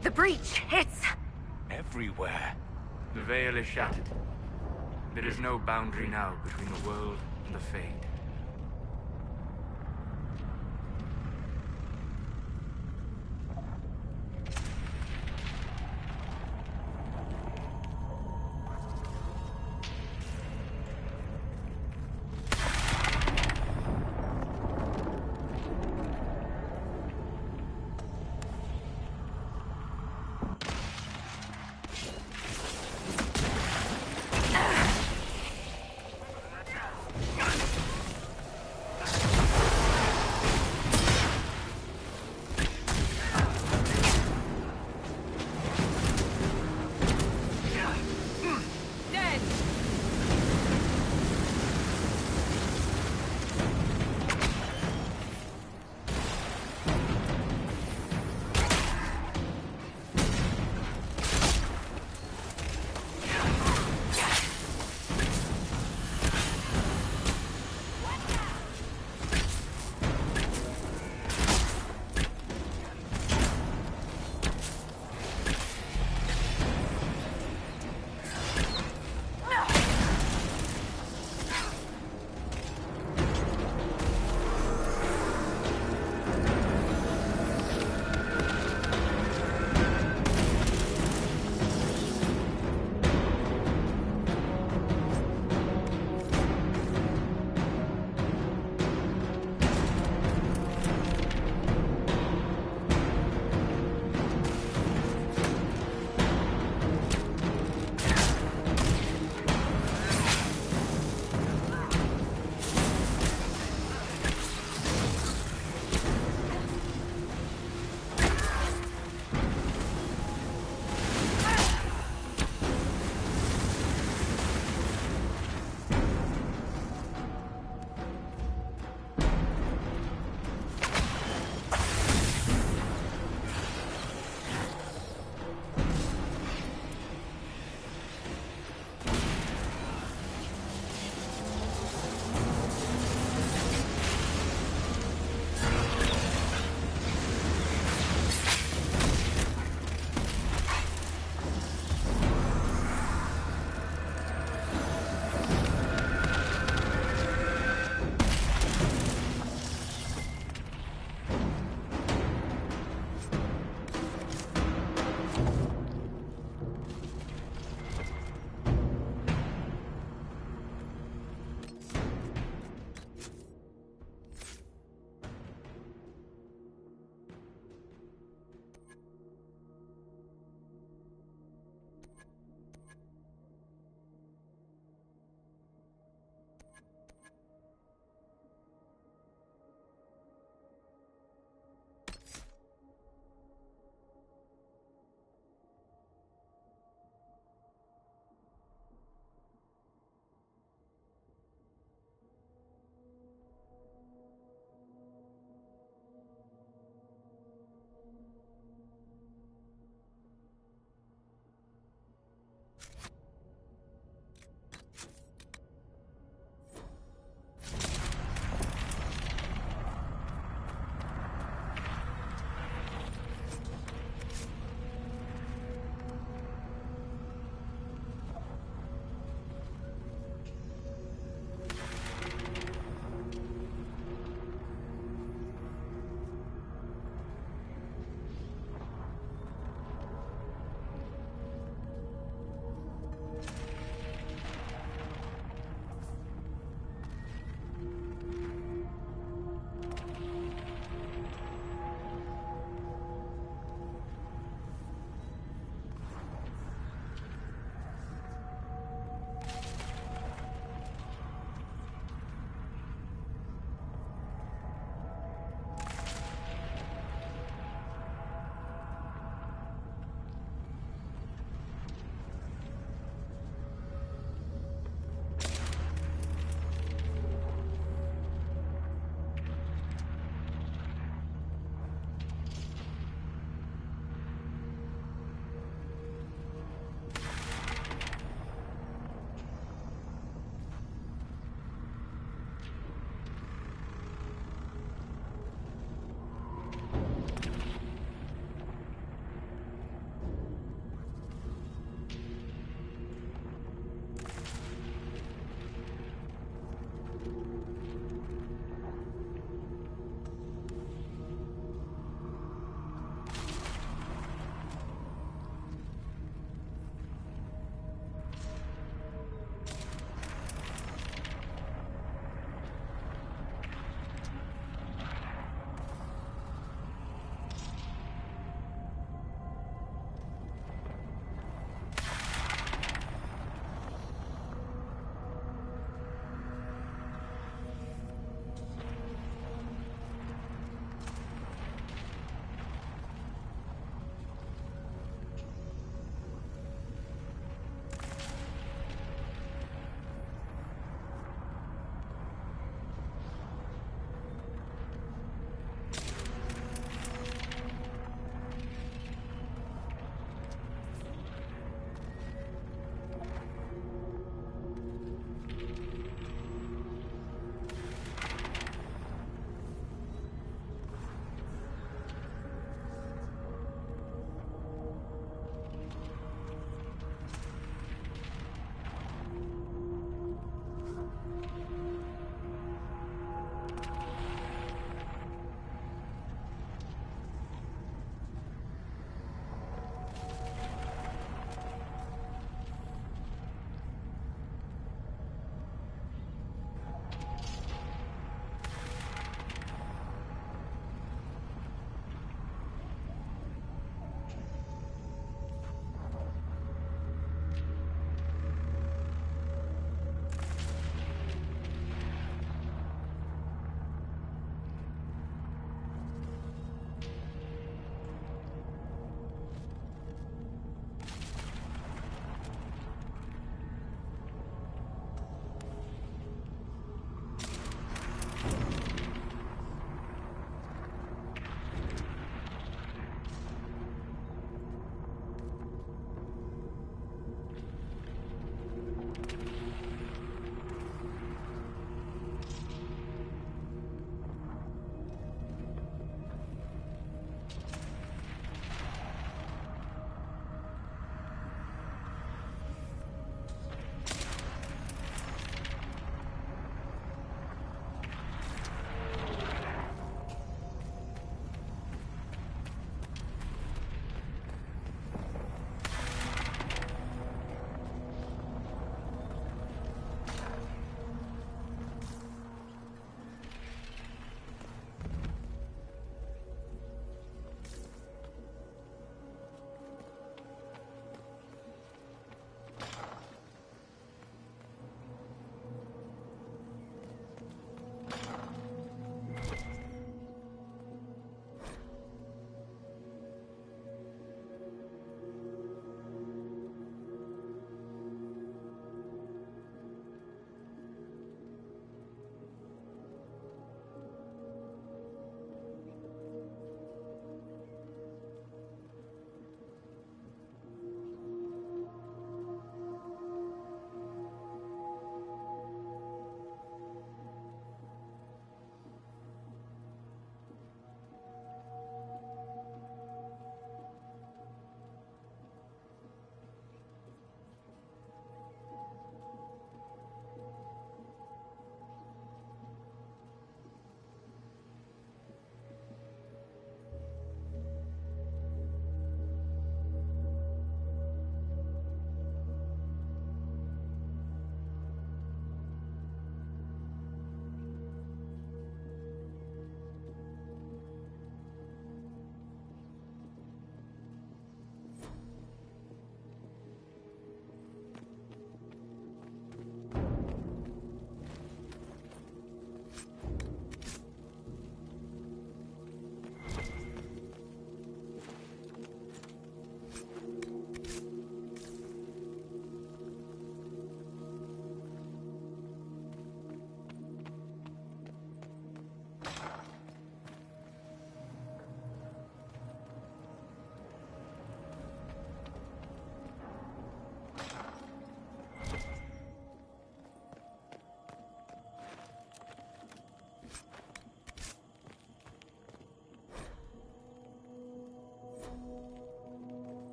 The breach, it's... everywhere. The veil is shattered. There is no boundary now between the world and the Fade.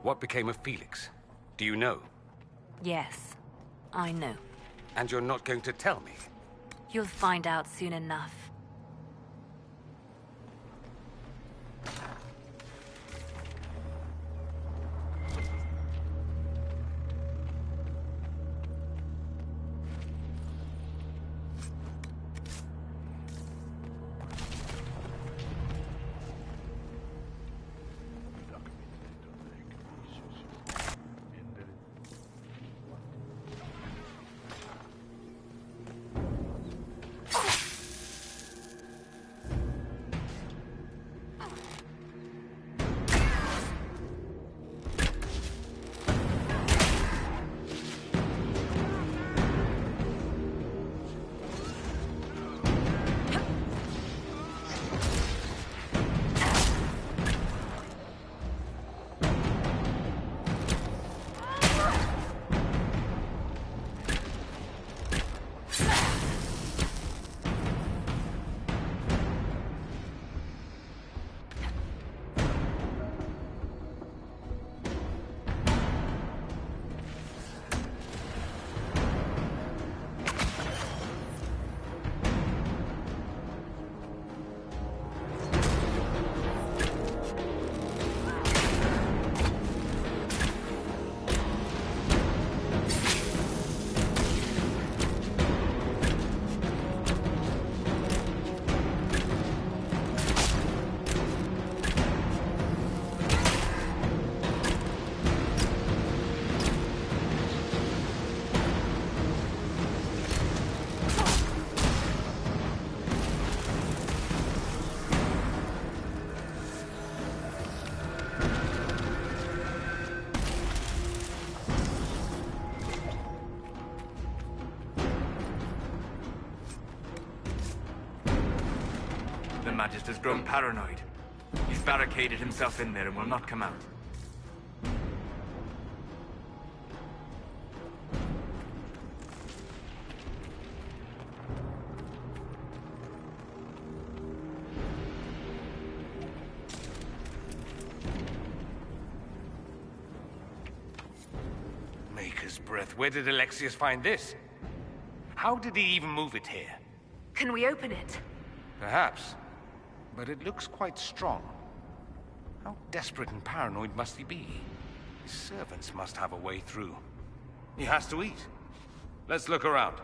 What became of Felix? Do you know? Yes, I know. And you're not going to tell me? You'll find out soon enough. The Magister's grown paranoid. He's barricaded himself in there and will not come out. Maker's breath. Where did Alexius find this? How did he even move it here? Can we open it? Perhaps. But it looks quite strong. How desperate and paranoid must he be? His servants must have a way through. He has to eat. Let's look around.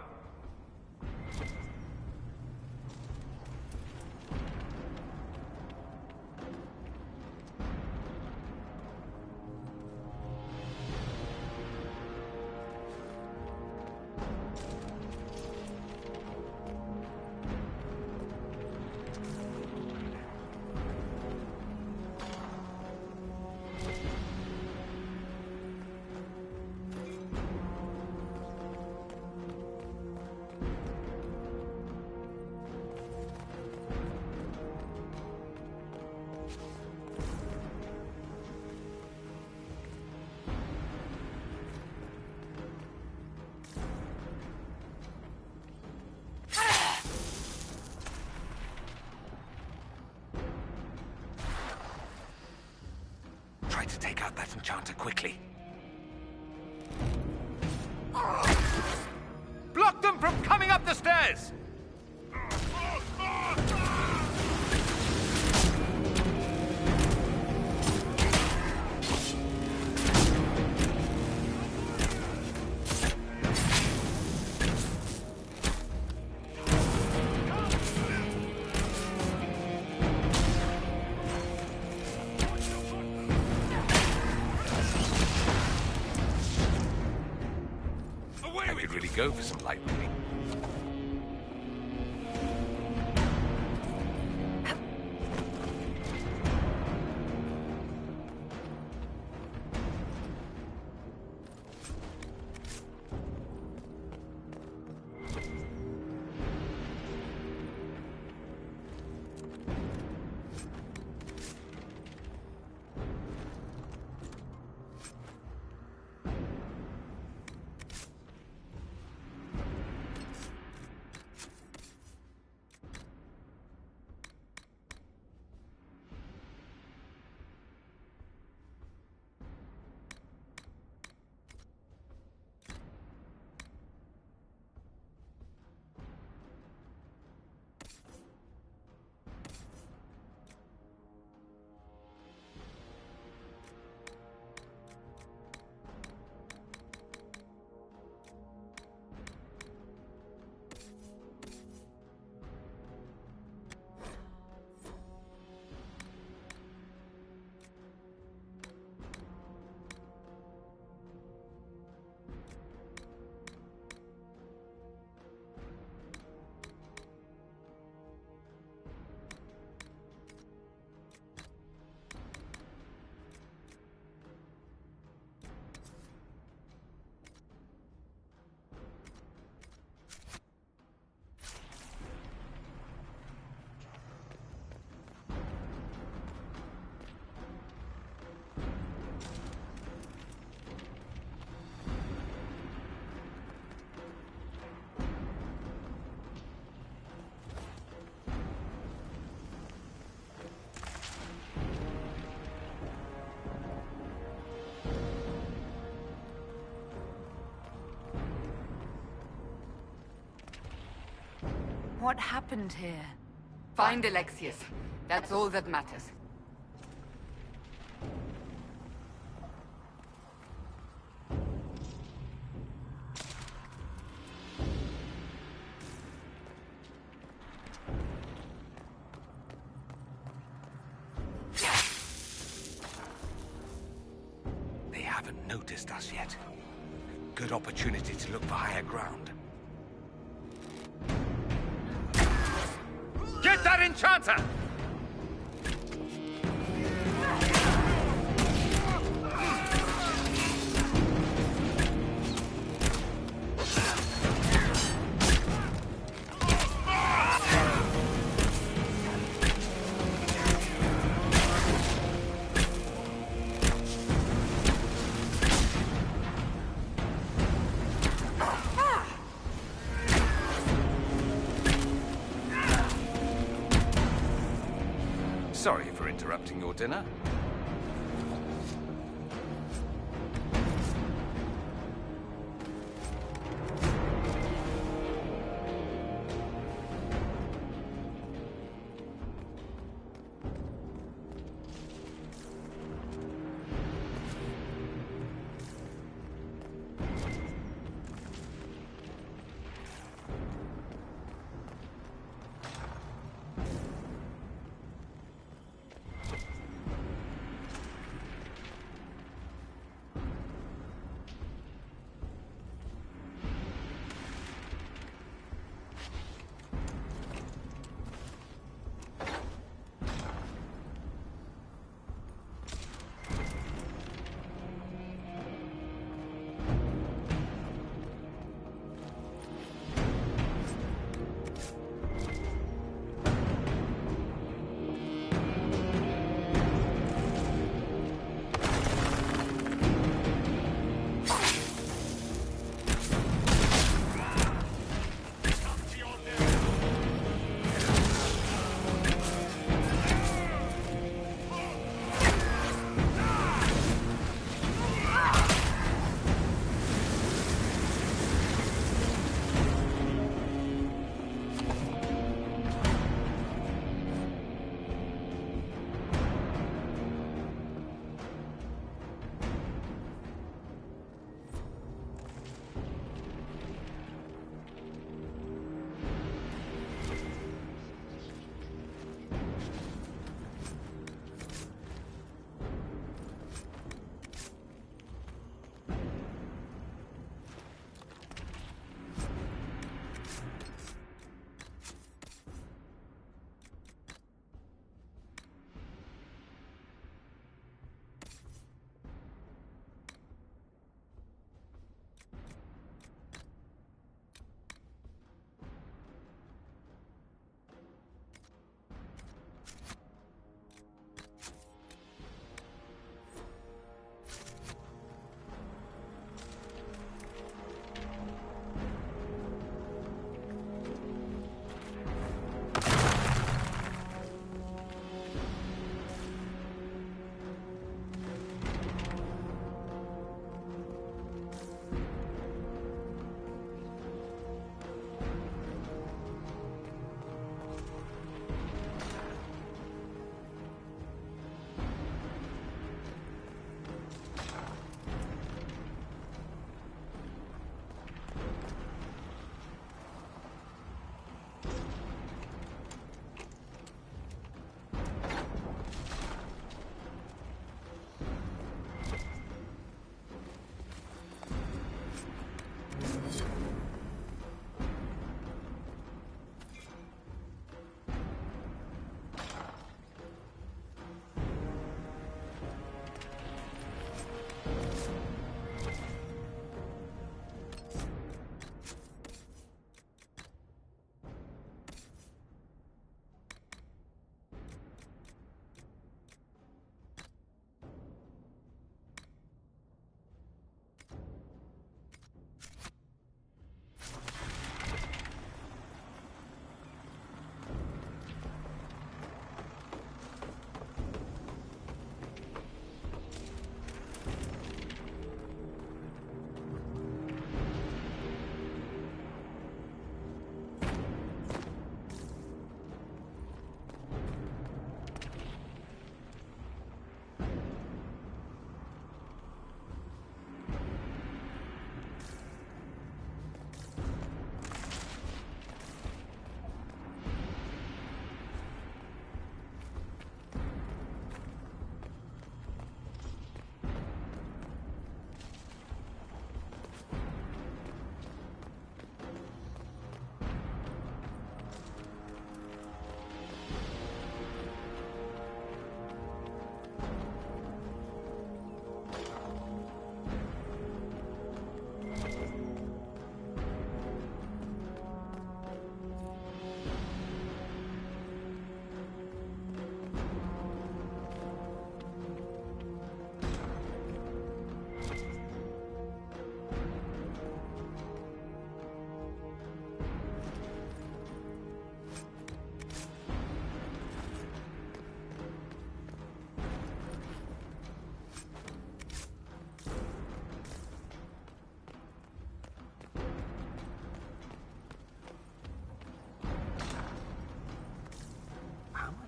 Try to take out that enchanter quickly. Block them from coming up the stairs! I could really go for some light reading. What happened here? Find Alexius. That's all that matters. They haven't noticed us yet. Good opportunity to look for higher ground. Get that enchanter! Sorry for interrupting your dinner.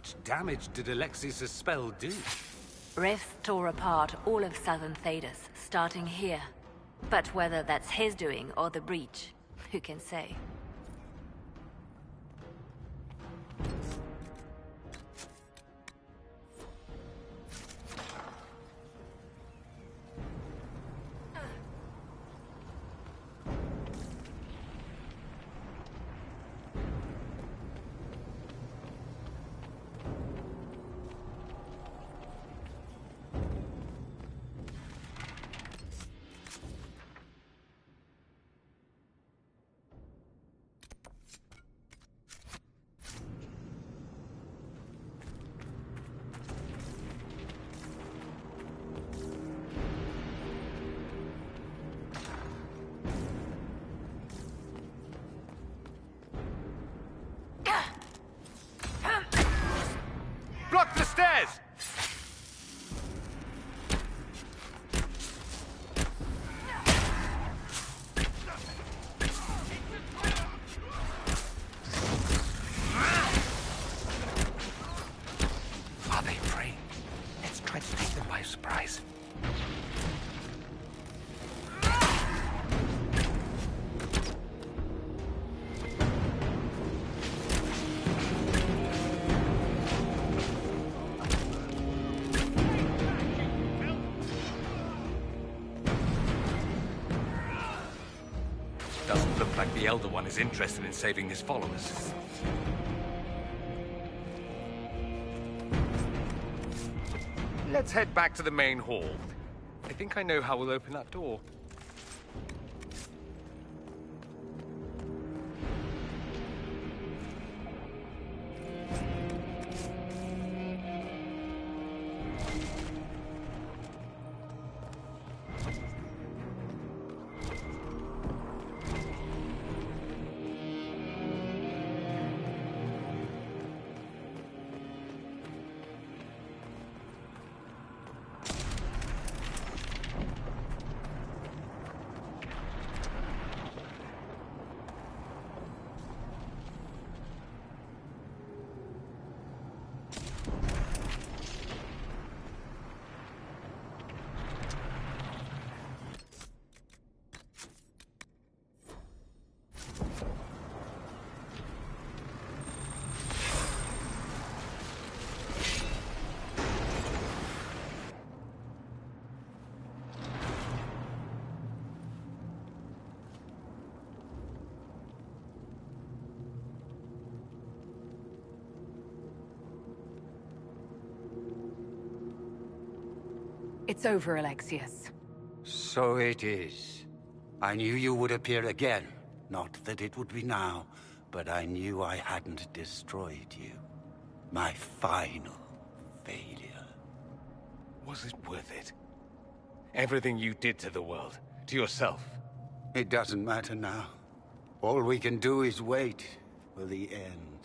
much damage did Alexius' spell do? Rifts tore apart all of southern Thedas, starting here. But whether that's his doing or the breach, who can say? Block the stairs! Are they prey? Let's try to take them by surprise. Doesn't look like the Elder One is interested in saving his followers. Let's head back to the main hall. I think I know how we'll open that door. It's over, Alexius. So it is. I knew you would appear again. Not that it would be now, but I knew I hadn't destroyed you. My final failure. Was it worth it? Everything you did to the world, to yourself. It doesn't matter now. All we can do is wait for the end.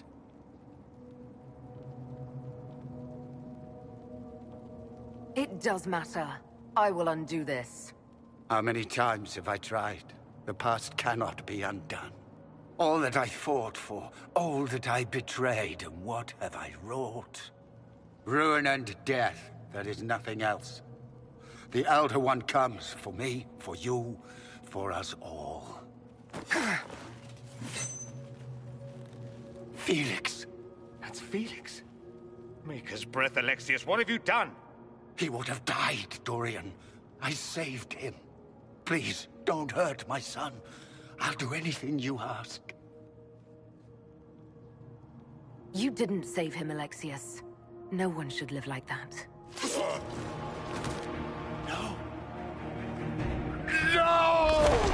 It does matter. I will undo this. How many times have I tried? The past cannot be undone. All that I fought for, all that I betrayed, and what have I wrought? Ruin and death, there is nothing else. The Elder One comes for me, for you, for us all. Felix! That's Felix. Maker's breath, Alexius, what have you done? He would have died, Dorian. I saved him. Please, don't hurt my son. I'll do anything you ask. You didn't save him, Alexius. No one should live like that. No. No!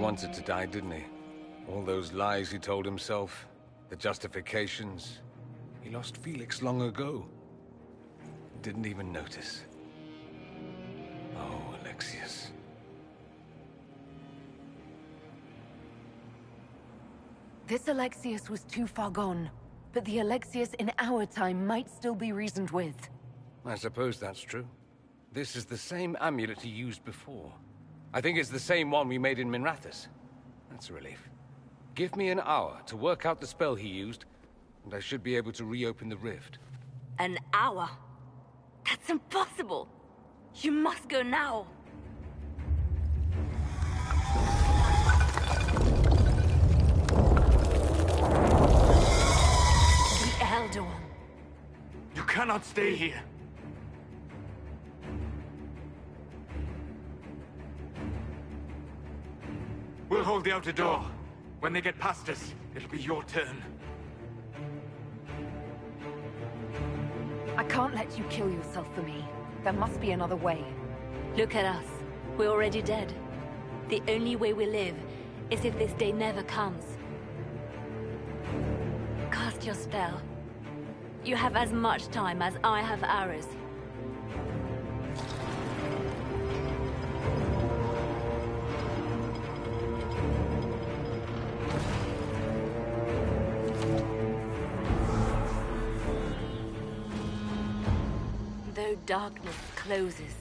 wanted to die, didn't he? All those lies he told himself, the justifications. He lost Felix long ago. Didn't even notice. Oh, Alexius. This Alexius was too far gone, but the Alexius in our time might still be reasoned with. I suppose that's true. This is the same amulet he used before. I think it's the same one we made in Minrathous. That's a relief. Give me an hour to work out the spell he used, and I should be able to reopen the rift. An hour? That's impossible! You must go now! The Elder One. You cannot stay here. We'll hold the outer door. When they get past us, it'll be your turn. I can't let you kill yourself for me. There must be another way. Look at us. We're already dead. The only way we live is if this day never comes. Cast your spell. You have as much time as I have arrows. Though darkness closes,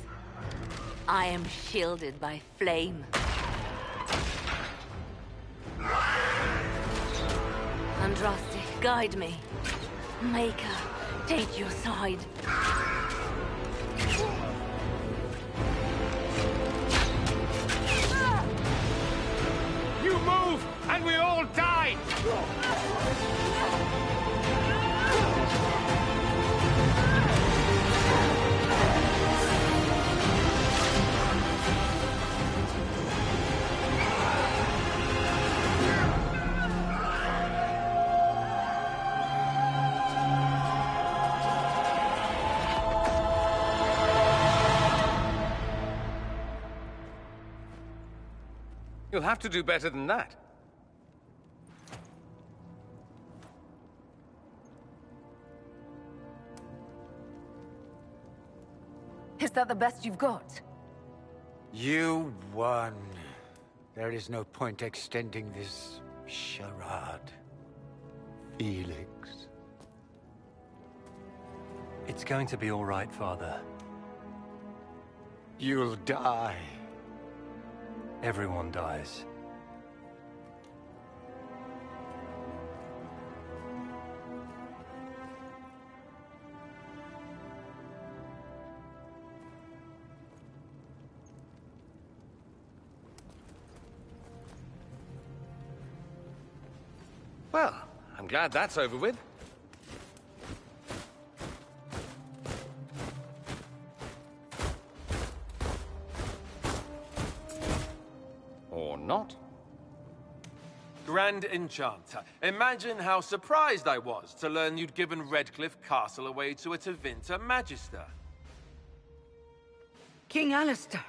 I am shielded by flame. Andraste, guide me. Maker, take your side. You move, and we all die! You'll have to do better than that. Is that the best you've got? You won. There is no point extending this charade. Felix. It's going to be all right, Father. You'll die. Everyone dies. Well, I'm glad that's over with. Or not. Grand Enchanter, imagine how surprised I was to learn you'd given Redcliffe Castle away to a Tevinter Magister. King Alistair.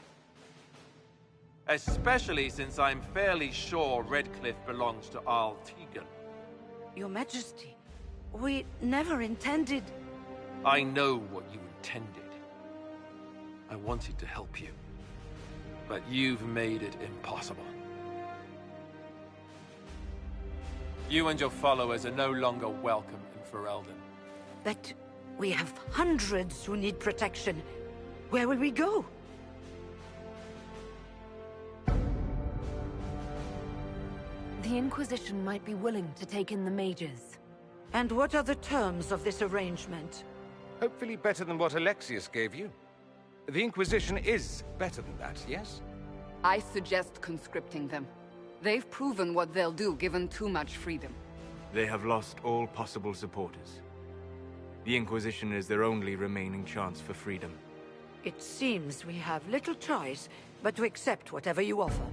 Especially since I'm fairly sure Redcliffe belongs to Arl Tegan. Your Majesty, we never intended... I know what you intended. I wanted to help you. But you've made it impossible. You and your followers are no longer welcome in Ferelden. But we have hundreds who need protection. Where will we go? The Inquisition might be willing to take in the mages. And what are the terms of this arrangement? Hopefully better than what Alexius gave you. The Inquisition is better than that, yes? I suggest conscripting them. They've proven what they'll do given too much freedom. They have lost all possible supporters. The Inquisition is their only remaining chance for freedom. It seems we have little choice but to accept whatever you offer.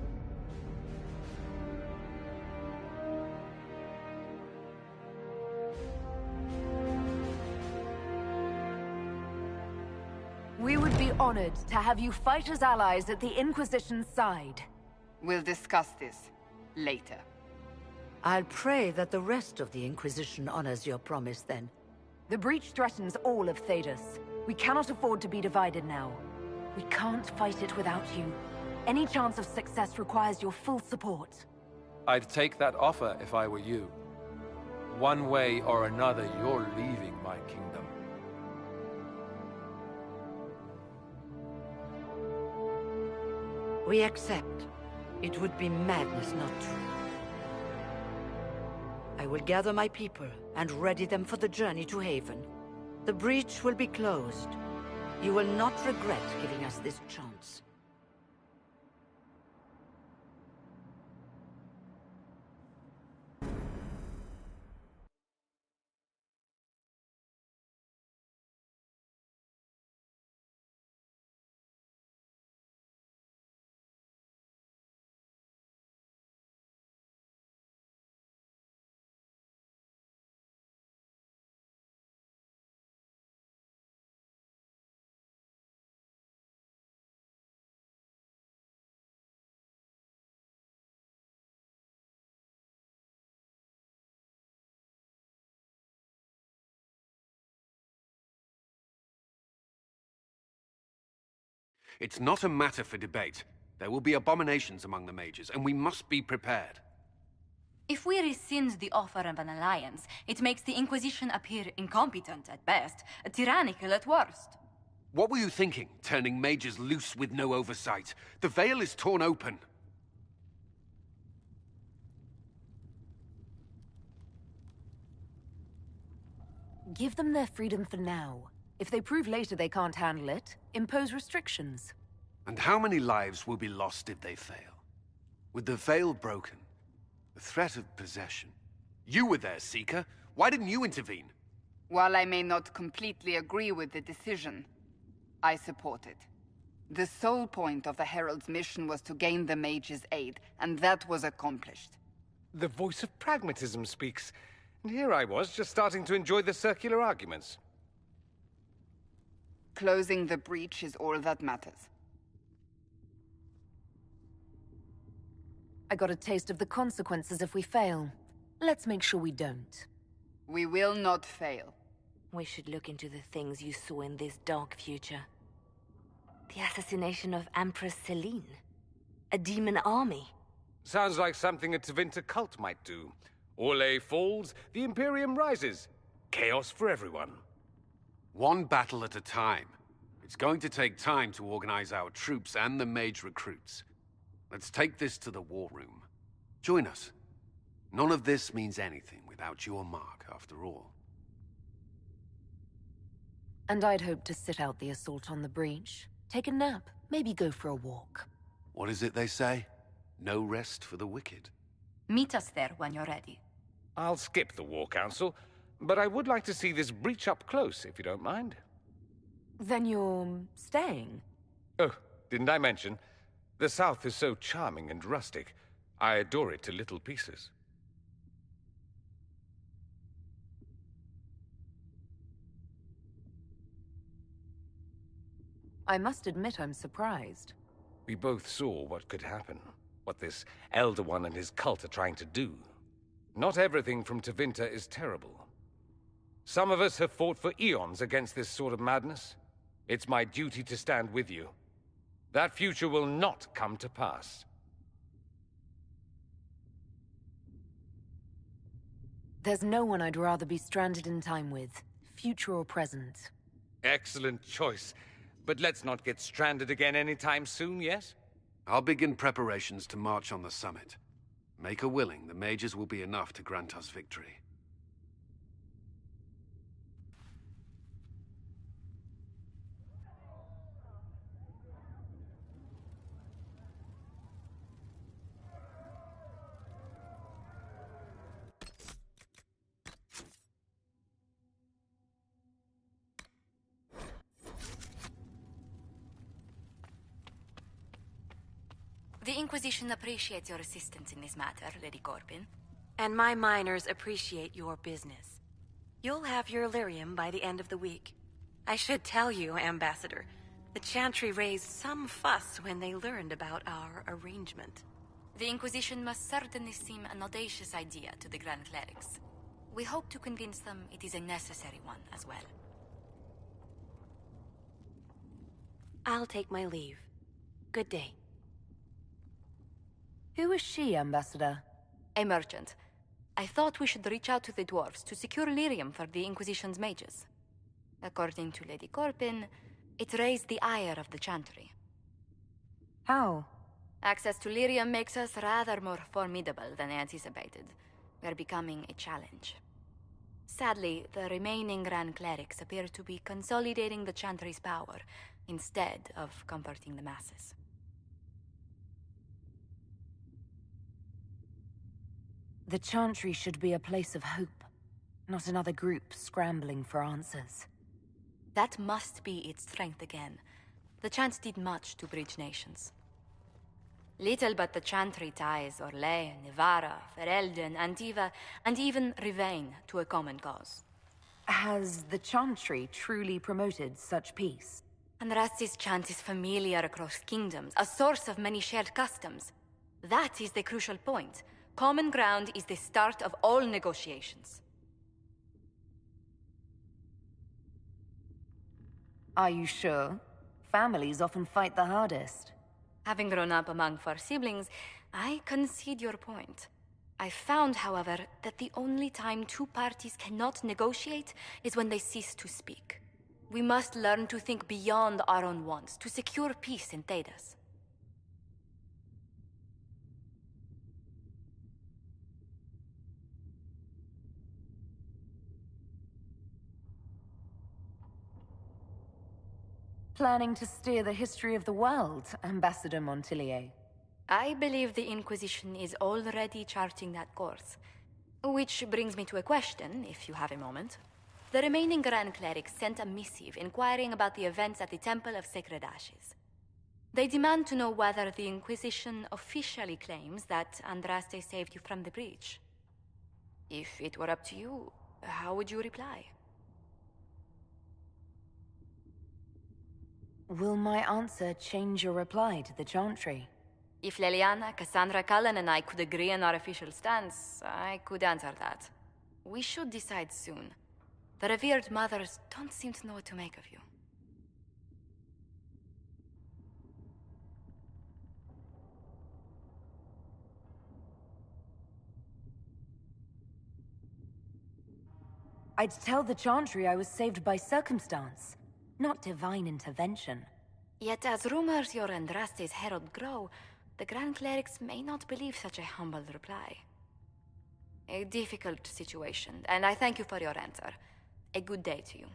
We would be honored to have you fight as allies at the Inquisition's side. We'll discuss this. later. I'll pray that the rest of the Inquisition honors your promise then. The breach threatens all of Thedas. We cannot afford to be divided now. We can't fight it without you. Any chance of success requires your full support. I'd take that offer if I were you. One way or another, you're leaving my kingdom. We accept. It would be madness not to. I will gather my people and ready them for the journey to Haven. The breach will be closed. You will not regret giving us this chance. It's not a matter for debate. There will be abominations among the mages, and we must be prepared. If we rescind the offer of an alliance, it makes the Inquisition appear incompetent at best, tyrannical at worst. What were you thinking, turning mages loose with no oversight? The veil is torn open. Give them their freedom for now. If they prove later they can't handle it, impose restrictions. And how many lives will be lost if they fail? With the veil broken, the threat of possession. You were there, Seeker. Why didn't you intervene? While I may not completely agree with the decision, I support it. The sole point of the Herald's mission was to gain the mage's aid, and that was accomplished. The voice of pragmatism speaks. And here I was, just starting to enjoy the circular arguments. Closing the breach is all that matters. I got a taste of the consequences if we fail. Let's make sure we don't. We will not fail. We should look into the things you saw in this dark future. The assassination of Empress Celine. A demon army. Sounds like something a Tevinter cult might do. Orlais falls, the Imperium rises. Chaos for everyone. One battle at a time. It's going to take time to organize our troops and the mage recruits. Let's take this to the war room. Join us. None of this means anything without your mark, after all. And I'd hoped to sit out the assault on the breach. Take a nap, maybe go for a walk. What is it they say? No rest for the wicked. Meet us there when you're ready. I'll skip the War Council, but I would like to see this breach up close, if you don't mind. Then you're staying? Oh, didn't I mention? The South is so charming and rustic. I adore it to little pieces. I must admit I'm surprised. We both saw what could happen, what this Elder One and his cult are trying to do. Not everything from Tevinter is terrible. Some of us have fought for eons against this sort of madness. It's my duty to stand with you. That future will not come to pass. There's no one I'd rather be stranded in time with, future or present. Excellent choice. But let's not get stranded again anytime soon, yes? I'll begin preparations to march on the summit. Make a willing, the mages will be enough to grant us victory. The Inquisition appreciates your assistance in this matter, Lady Corbin. And my miners appreciate your business. You'll have your lyrium by the end of the week. I should tell you, Ambassador, the Chantry raised some fuss when they learned about our arrangement. The Inquisition must certainly seem an audacious idea to the Grand Clerics. We hope to convince them it is a necessary one as well. I'll take my leave. Good day. Who is she, Ambassador? A merchant. I thought we should reach out to the dwarves to secure lyrium for the Inquisition's mages. According to Lady Corpin, it raised the ire of the Chantry. How? Access to lyrium makes us rather more formidable than anticipated. We're becoming a challenge. Sadly, the remaining Grand Clerics appear to be consolidating the Chantry's power, instead of comforting the masses. The Chantry should be a place of hope, not another group scrambling for answers. That must be its strength again. The Chant did much to bridge nations. Little but the Chantry ties Orlais, Nevarra, Ferelden, Antiva, and even Rivain to a common cause. Has the Chantry truly promoted such peace? Andraste's chant is familiar across kingdoms, a source of many shared customs. That is the crucial point. Common ground is the start of all negotiations. Are you sure? Families often fight the hardest. Having grown up among 4 siblings, I concede your point. I found, however, that the only time 2 parties cannot negotiate is when they cease to speak. We must learn to think beyond our own wants, to secure peace in Thedas. Planning to steer the history of the world, Ambassador Montillier? I believe the Inquisition is already charting that course. Which brings me to a question, if you have a moment. The remaining Grand Clerics sent a missive inquiring about the events at the Temple of Sacred Ashes. They demand to know whether the Inquisition officially claims that Andraste saved you from the breach. If it were up to you, how would you reply? Will my answer change your reply to the Chantry? If Leliana, Cassandra Cullen, and I could agree on our official stance, I could answer that. We should decide soon. The revered mothers don't seem to know what to make of you. I'd tell the Chantry I was saved by circumstance, not divine intervention. Yet as rumors your Andraste's herald grow, the Grand Clerics may not believe such a humble reply. A difficult situation, and I thank you for your answer. A good day to you.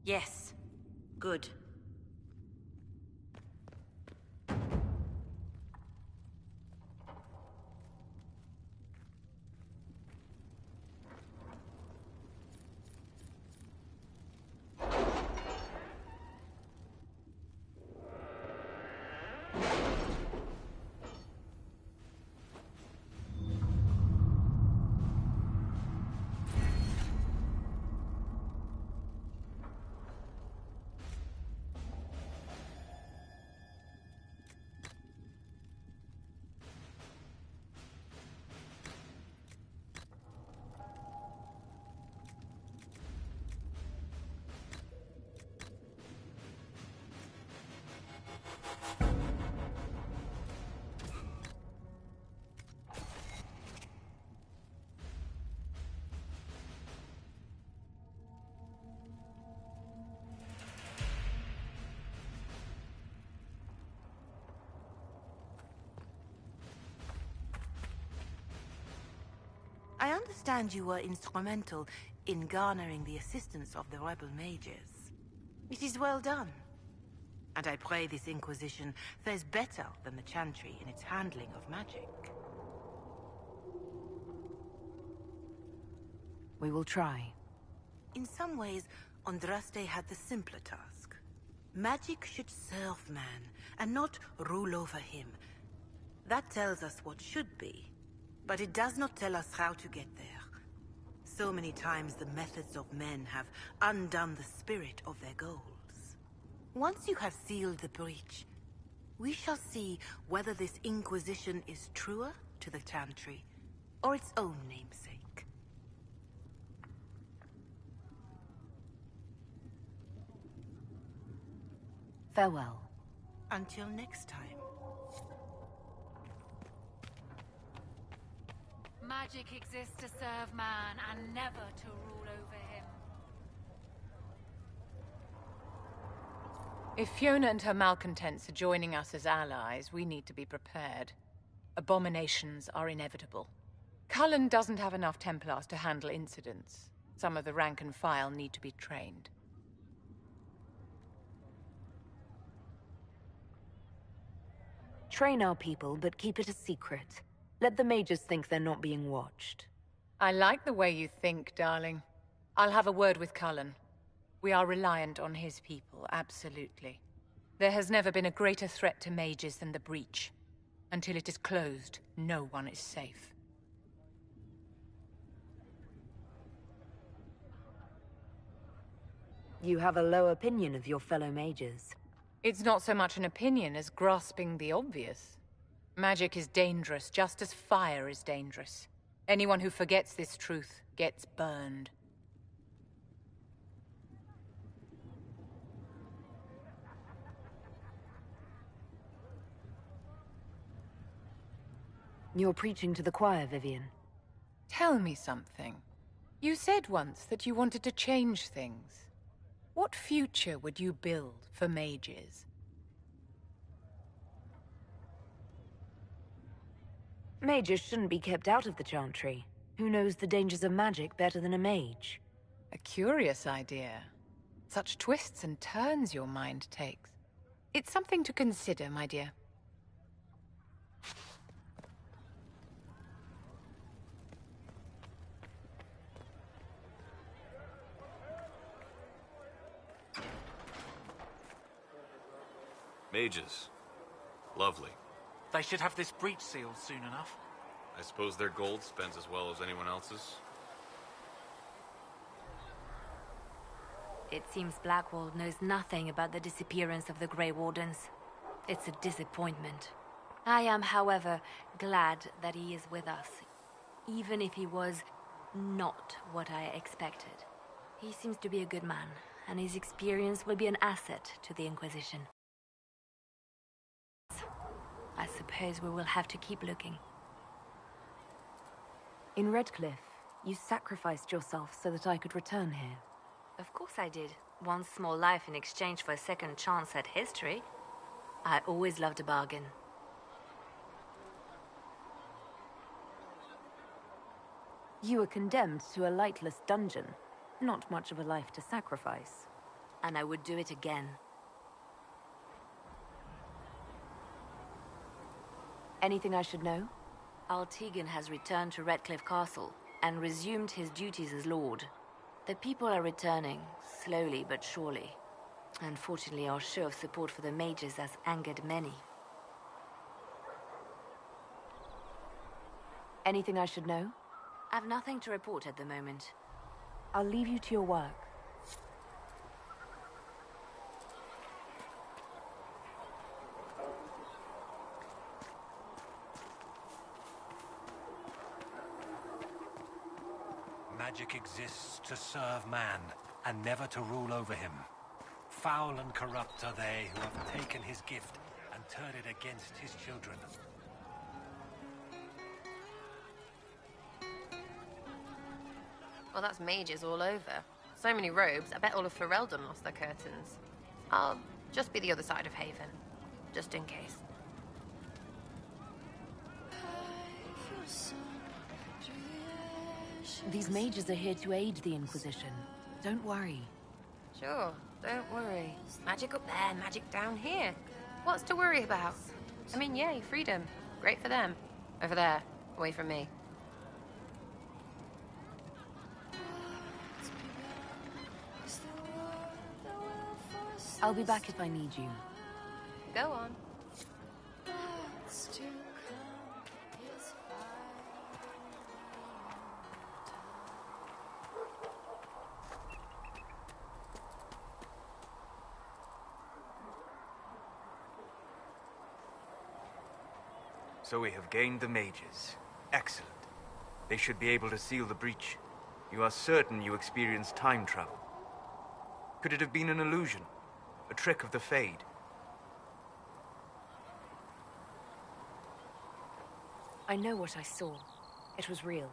Yes. Good. I understand you were instrumental in garnering the assistance of the rebel mages. It is well done. And I pray this Inquisition fares better than the Chantry in its handling of magic. We will try. In some ways, Andraste had the simpler task. Magic should serve man, and not rule over him. That tells us what should be. but it does not tell us how to get there. So many times the methods of men have undone the spirit of their goals. Once you have sealed the breach, we shall see whether this Inquisition is truer to the Chantry, or its own namesake. Farewell. Until next time. Magic exists to serve man and never to rule over him. If Fiona and her malcontents are joining us as allies, we need to be prepared. Abominations are inevitable. Cullen doesn't have enough Templars to handle incidents. Some of the rank and file need to be trained. Train our people, but keep it a secret. Let the mages think they're not being watched. I like the way you think, darling. I'll have a word with Cullen. We are reliant on his people, absolutely. There has never been a greater threat to mages than the breach. Until it is closed, no one is safe. You have a low opinion of your fellow mages. It's not so much an opinion as grasping the obvious. Magic is dangerous, just as fire is dangerous. Anyone who forgets this truth gets burned. You're preaching to the choir, Vivian. Tell me something. You said once that you wanted to change things. What future would you build for mages? Mages shouldn't be kept out of the Chantry. Who knows the dangers of magic better than a mage? A curious idea. Such twists and turns your mind takes. It's something to consider, my dear. Mages. Lovely. They should have this breach sealed soon enough. I suppose their gold spends as well as anyone else's. It seems Blackwall knows nothing about the disappearance of the Grey Wardens. It's a disappointment. I am, however, glad that he is with us, even if he was not what I expected. He seems to be a good man, and his experience will be an asset to the Inquisition. I suppose we will have to keep looking. In Redcliffe, you sacrificed yourself so that I could return here. Of course I did. One small life in exchange for a second chance at history. I always loved a bargain. You were condemned to a lightless dungeon. Not much of a life to sacrifice. And I would do it again. Anything I should know? Altegan has returned to Redcliffe Castle and resumed his duties as Lord. The people are returning, slowly but surely. Unfortunately, our show of support for the mages has angered many. Anything I should know? I've nothing to report at the moment. I'll leave you to your work. Magic exists to serve man, and never to rule over him. Foul and corrupt are they who have taken his gift and turned it against his children. Well, that's mages all over. So many robes, I bet all of Ferelden lost their curtains. I'll just be the other side of Haven, just in case. These mages are here to aid the Inquisition. Don't worry. Sure, don't worry. Magic up there, magic down here. What's to worry about? I mean, yay, freedom. Great for them. Over there, away from me. I'll be back if I need you. Go on. So we have gained the mages. Excellent. They should be able to seal the breach. You are certain you experienced time travel? Could it have been an illusion? A trick of the Fade? I know what I saw. It was real.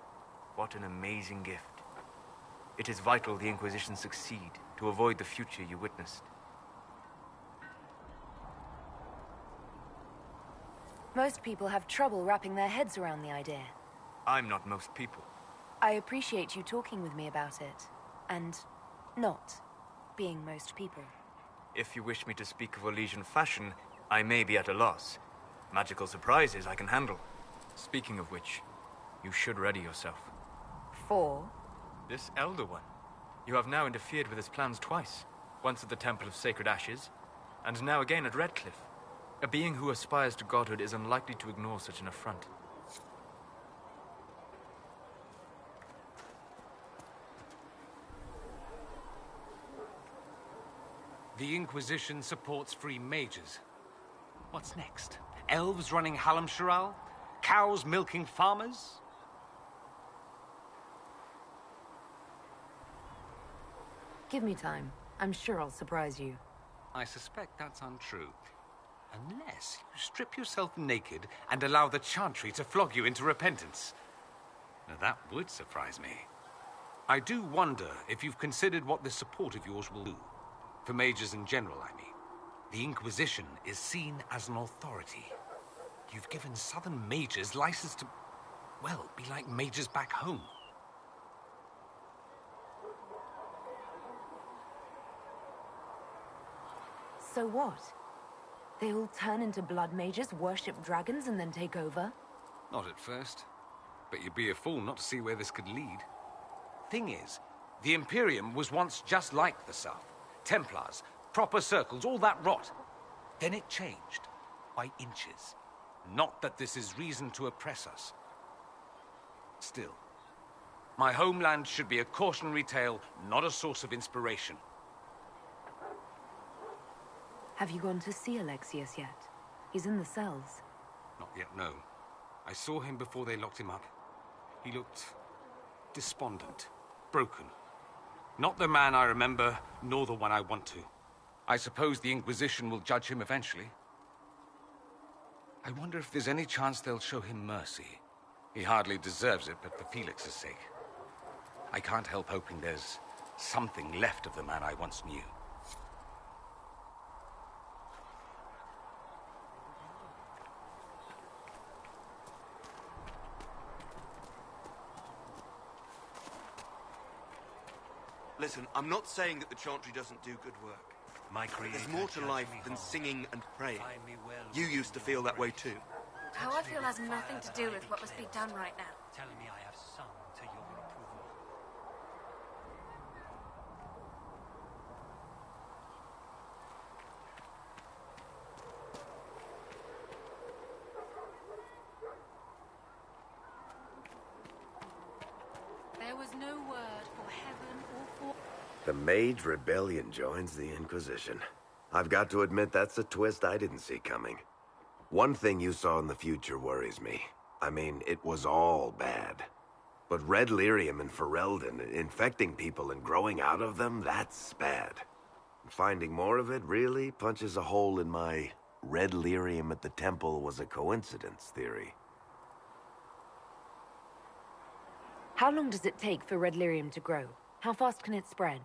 What an amazing gift. It is vital the Inquisition succeed to avoid the future you witnessed. Most people have trouble wrapping their heads around the idea. I'm not most people. I appreciate you talking with me about it, and not being most people. If you wish me to speak of Orlesian fashion, I may be at a loss. Magical surprises I can handle. Speaking of which, you should ready yourself. For? This Elder One. You have now interfered with his plans twice. Once at the Temple of Sacred Ashes, and now again at Redcliffe. A being who aspires to godhood is unlikely to ignore such an affront. The Inquisition supports free mages. What's next? Elves running Hallam-Sharal? Cows milking farmers? Give me time. I'm sure I'll surprise you. I suspect that's untrue. Unless you strip yourself naked and allow the Chantry to flog you into repentance. Now that would surprise me. I do wonder if you've considered what this support of yours will do. For mages in general, I mean. The Inquisition is seen as an authority. You've given Southern mages license to, well, be like mages back home. So what? They all turn into blood mages, worship dragons, and then take over? Not at first. But you'd be a fool not to see where this could lead. Thing is, the Imperium was once just like the South. Templars, proper circles, all that rot. Then it changed. By inches. Not that this is reason to oppress us. Still, my homeland should be a cautionary tale, not a source of inspiration. Have you gone to see Alexius yet? He's in the cells. Not yet, no. I saw him before they locked him up. He looked despondent, broken. Not the man I remember, nor the one I want to. I suppose the Inquisition will judge him eventually. I wonder if there's any chance they'll show him mercy. He hardly deserves it, but for Felix's sake. I can't help hoping there's something left of the man I once knew. Listen, I'm not saying that the Chantry doesn't do good work. There's more to life than singing and praying. You used to feel that way too. How I feel has nothing to do with what must be done right now. Tell me I have sung to your approval. There was no word for heaven or for... The Mage Rebellion joins the Inquisition. I've got to admit that's a twist I didn't see coming. One thing you saw in the future worries me. I mean, it was all bad. But Red Lyrium and Ferelden, infecting people and growing out of them, that's bad. Finding more of it really punches a hole in my Red Lyrium at the temple was a coincidence theory. How long does it take for Red Lyrium to grow? How fast can it spread?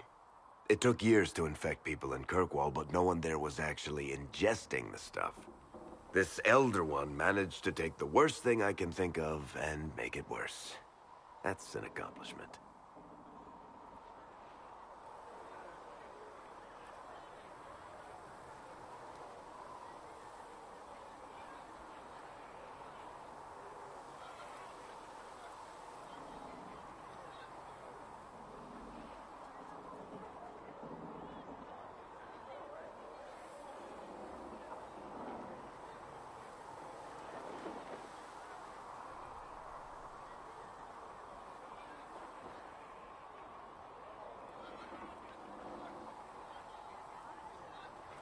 It took years to infect people in Kirkwall, but no one there was actually ingesting the stuff. This Elder One managed to take the worst thing I can think of and make it worse. That's an accomplishment.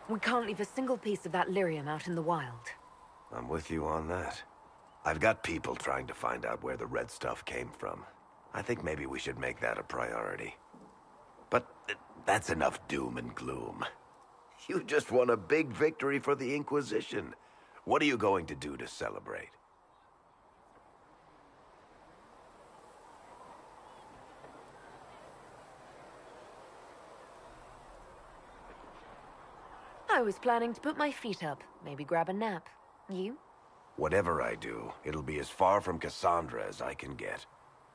We can't leave a single piece of that lyrium out in the wild. I'm with you on that. I've got people trying to find out where the red stuff came from. I think maybe we should make that a priority. But that's enough doom and gloom. You just won a big victory for the Inquisition. What are you going to do to celebrate? I was planning to put my feet up, maybe grab a nap. You? Whatever I do, it'll be as far from Cassandra as I can get.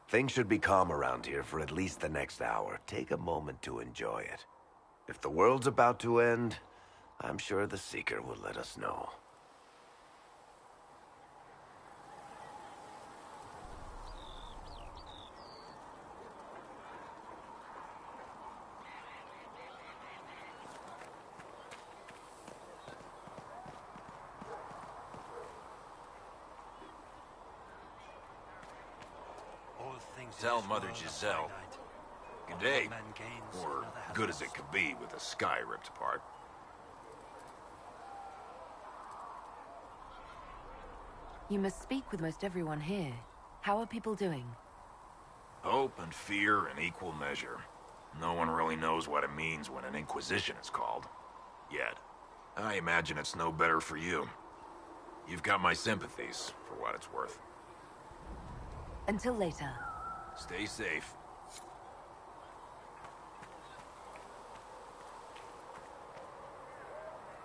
Things should be calm around here for at least the next hour. Take a moment to enjoy it. If the world's about to end, I'm sure the Seeker will let us know. Tell Mother Giselle. Good day. Or good as it could be with the sky ripped apart. You must speak with most everyone here. How are people doing? Hope and fear in equal measure. No one really knows what it means when an Inquisition is called. Yet. I imagine it's no better for you. You've got my sympathies, for what it's worth. Until later. Stay safe.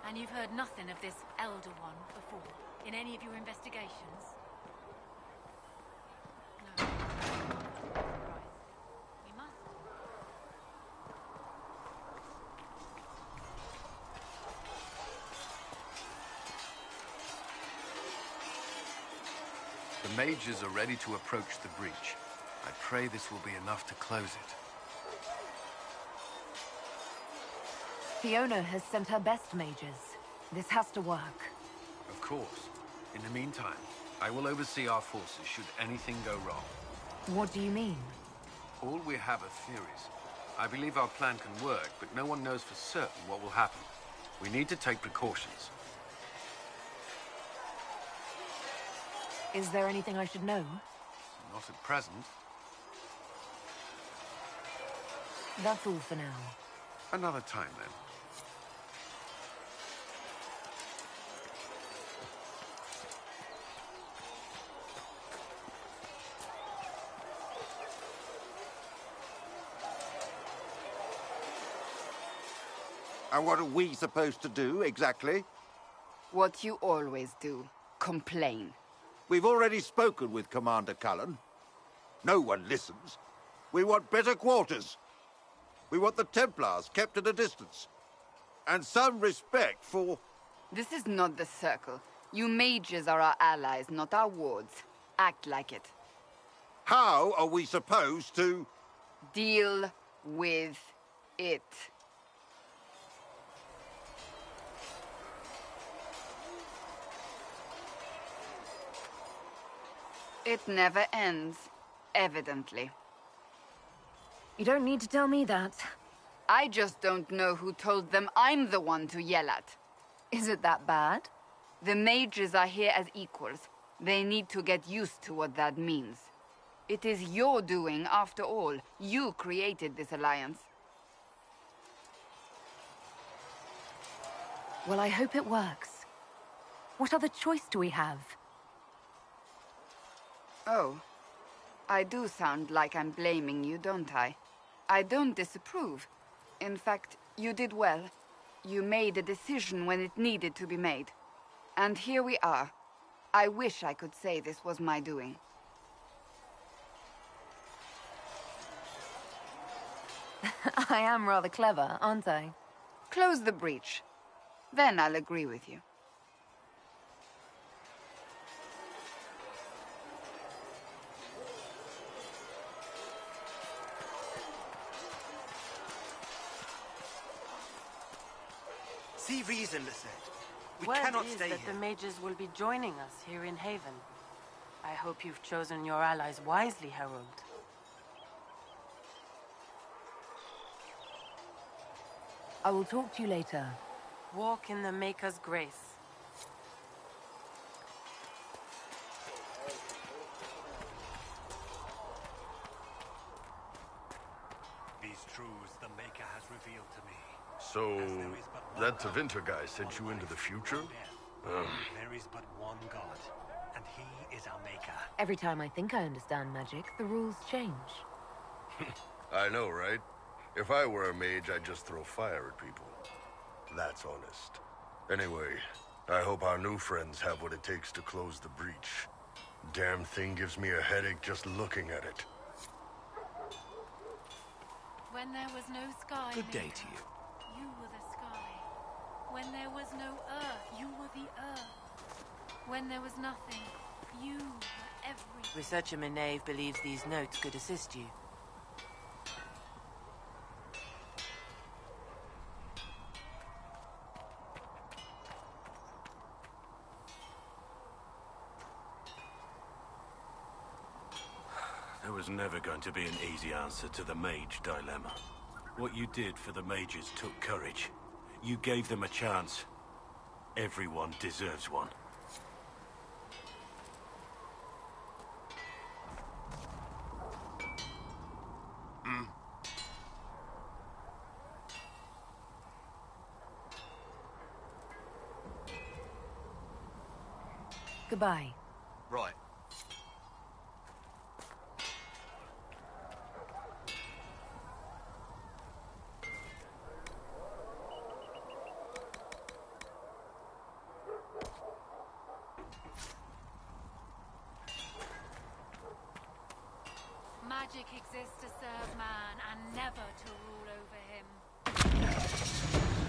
And you've heard nothing of this Elder One before, in any of your investigations? No. Right. We must. The mages are ready to approach the breach. I pray this will be enough to close it. Fiona has sent her best mages. This has to work. Of course. In the meantime, I will oversee our forces should anything go wrong. What do you mean? All we have are theories. I believe our plan can work, but no one knows for certain what will happen. We need to take precautions. Is there anything I should know? Not at present. That's all for now. Another time, then. And what are we supposed to do, exactly? What you always do. Complain. We've already spoken with Commander Cullen. No one listens. We want better quarters. We want the Templars kept at a distance. And some respect for... This is not the Circle. You mages are our allies, not our wards. Act like it. How are we supposed to... Deal with it. It never ends, evidently. You don't need to tell me that. I just don't know who told them I'm the one to yell at. Is it that bad? The mages are here as equals. They need to get used to what that means. It is your doing, after all. You created this alliance. Well, I hope it works. What other choice do we have? Oh. I do sound like I'm blaming you, don't I? I don't disapprove. In fact, you did well. You made a decision when it needed to be made. And here we are. I wish I could say this was my doing. I am rather clever, aren't I? Close the breach. Then I'll agree with you. See reason, Lisette. We Word cannot is stay that here. the mages will be joining us here in Haven. I hope you've chosen your allies wisely, Herald. I will talk to you later. Walk in the Maker's grace. revealed to me. So, that Tevinter guy sent you into the future? There is but one god, and he is our maker. Every time I think I understand magic, the rules change. I know, right? If I were a mage, I'd just throw fire at people. That's honest. Anyway, I hope our new friends have what it takes to close the breach. Damn thing gives me a headache just looking at it. When there was no sky. Good day to you. You were the sky. When there was no earth, you were the earth. When there was nothing, you were everything. Researcher Menave believes these notes could assist you. There was never going to be an easy answer to the mage dilemma. What you did for the mages took courage. You gave them a chance. Everyone deserves one. Goodbye. Right. Magic exists to serve man and never to rule over him.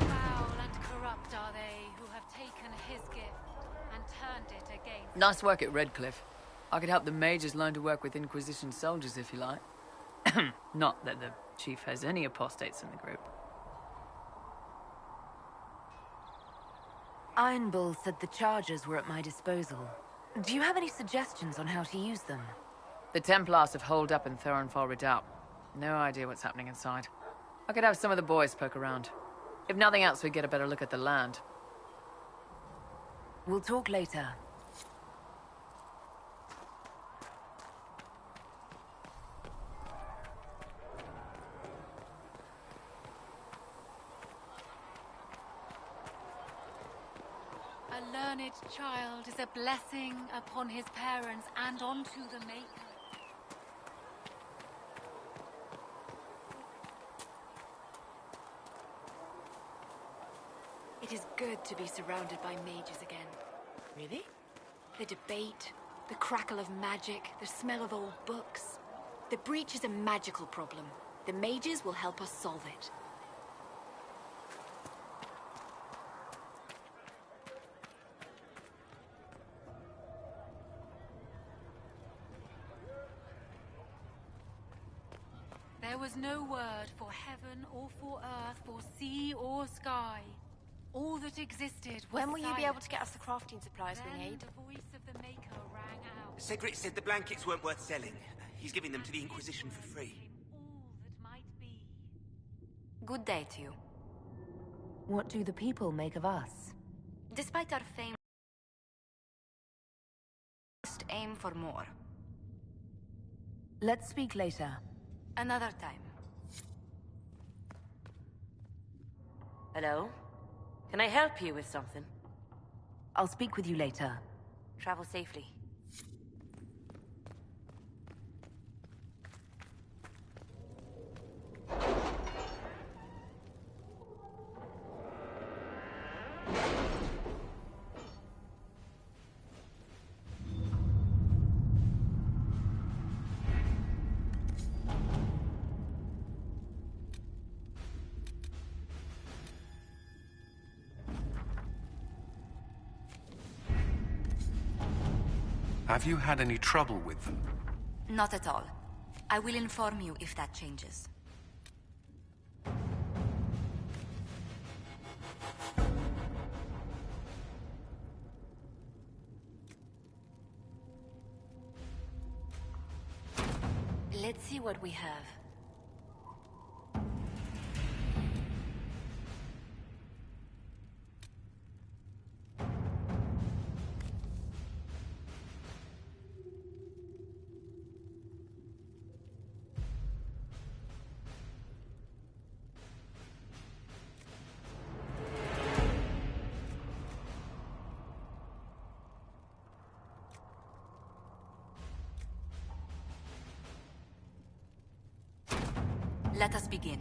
Foul and corrupt are they who have taken his gift and turned it against. Nice work at Redcliffe. I could help the mages learn to work with Inquisition soldiers if you like. Not that the chief has any apostates in the group. Iron Bull said the charges were at my disposal. Do you have any suggestions on how to use them? The Templars have holed up in Thorinfall Redoubt. No idea what's happening inside. I could have some of the boys poke around. If nothing else, we get a better look at the land. We'll talk later. A learned child is a blessing upon his parents and onto the Maker. It is good to be surrounded by mages again. Really? The debate, the crackle of magic, the smell of old books. The breach is a magical problem. The mages will help us solve it. There was no word for heaven or for earth, for sea or sky. All that existed was When will you be silence. able to get us the crafting supplies we Then need? the voice of the Maker rang out. Cedric said the blankets weren't worth selling. He's giving them to the Inquisition for free. Good day to you. What do the people make of us? Despite our fame, just aim for more. Let's speak later. Another time. Hello? Can I help you with something? I'll speak with you later. Travel safely. Have you had any trouble with them? Not at all. I will inform you if that changes. Let's see what we have. Let us begin.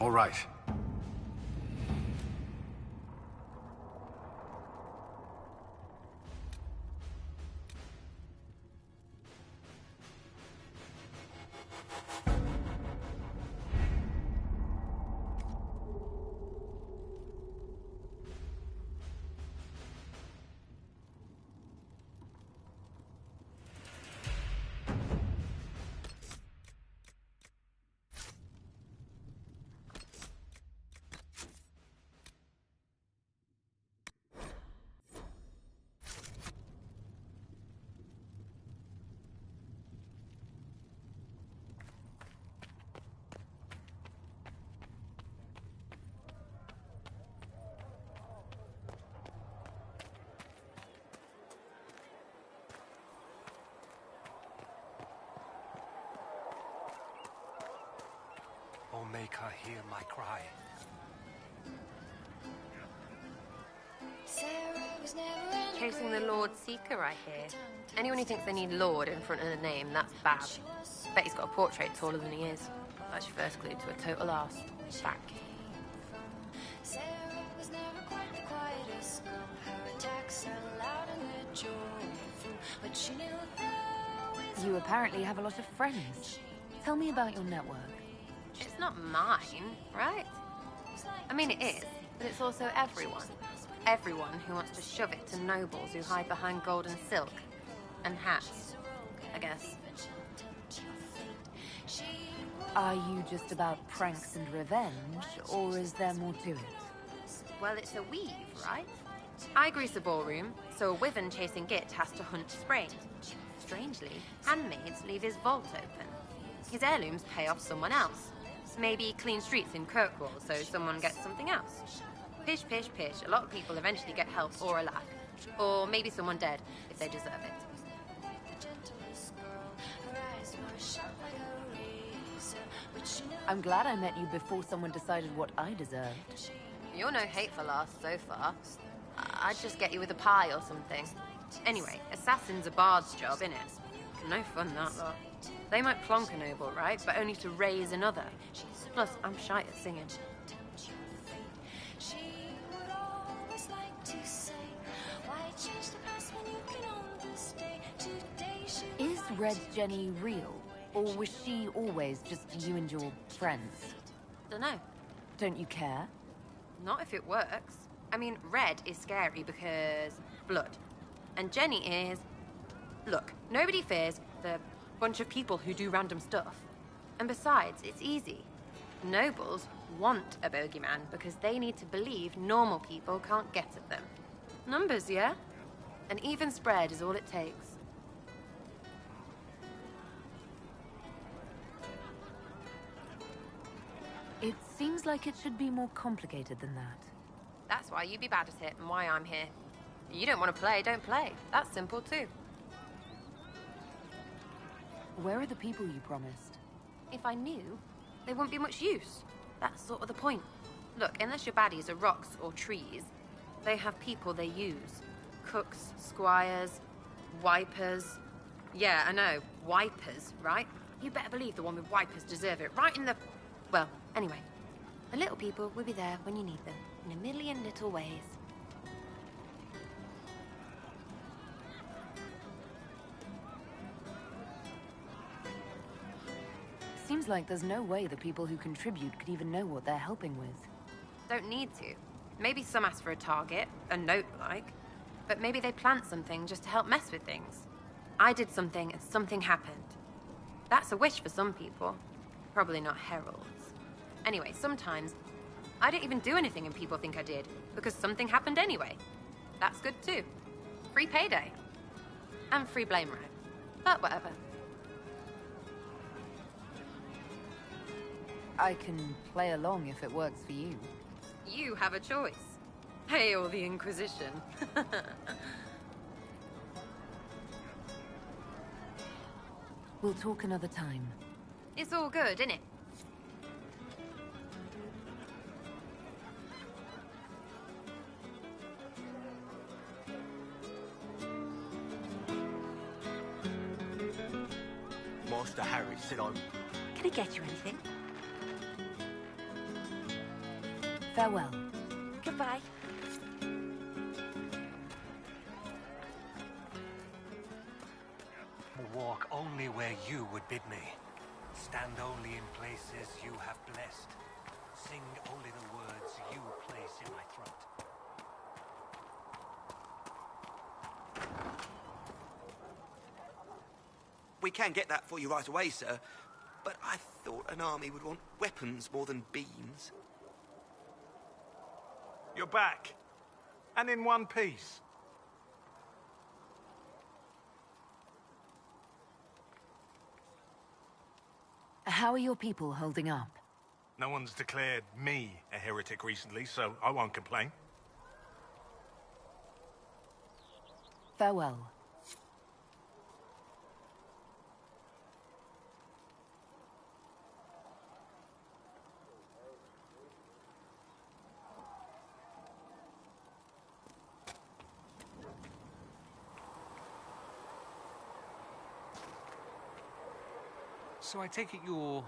All right. Oh, make her hear my cry. Chasing the Lord Seeker, I hear. Anyone who thinks they need Lord in front of the name, that's bad. Bet he's got a portrait taller than he is. That's your first clue to a total arse. Back. You apparently have a lot of friends. Tell me about your network. It's not mine, right? I mean, it is, but it's also everyone. Everyone who wants to shove it to nobles who hide behind gold and silk. And hats, I guess. Are you just about pranks and revenge, or is there more to it? Well, it's a weave, right? I grease a ballroom, so a wyvern chasing Git has to hunt sprained. Strangely, handmaids leave his vault open. His heirlooms pay off someone else. Maybe clean streets in Kirkwall, so someone gets something else. Pish, pish, pish. A lot of people eventually get help or a lack. Or maybe someone dead, if they deserve it. I'm glad I met you before someone decided what I deserved. You're no hateful ass so far. I'd just get you with a pie or something. Anyway, assassin's a bard's job, innit? No fun, that lot. They might plonk a noble, right? But only to raise another. Plus, I'm shy at singing. Is Red Jenny real? Or was she always just you and your friends? Dunno. Don't you care? Not if it works. I mean, Red is scary because blood. And Jenny is... Look, nobody fears the bunch of people who do random stuff. And besides, it's easy. Nobles want a bogeyman because they need to believe normal people can't get at them. Numbers, yeah? An even spread is all it takes. It seems like it should be more complicated than that. That's why you be bad at it and why I'm here. You don't want to play, don't play. That's simple too. Where are the people you promised? If I knew, they wouldn't be much use. That's sort of the point. Look, unless your baddies are rocks or trees, they have people they use. Cooks, squires, wipers. Yeah, I know, wipers, right? You better believe the one with wipers deserve it, right in the... Well, anyway, the little people will be there when you need them, in a million little ways. seems like there's no way the people who contribute could even know what they're helping with. Don't need to. Maybe some ask for a target, a note like. But maybe they plant something just to help mess with things. I did something and something happened. That's a wish for some people. Probably not heralds. Anyway, sometimes I don't even do anything and people think I did, because something happened anyway. That's good too. Free payday. And free blame right. But whatever. I can play along if it works for you. You have a choice. Hail the Inquisition. We'll talk another time. It's all good, innit? Master Harry said I'm... Can I get you anything? Farewell. Goodbye. Will walk only where you would bid me. Stand only in places you have blessed. Sing only the words you place in my throat. We can get that for you right away, sir. But I thought an army would want weapons more than beans. You're back. And in one piece. How are your people holding up? No one's declared me a heretic recently, so I won't complain. Farewell. So I take it you're...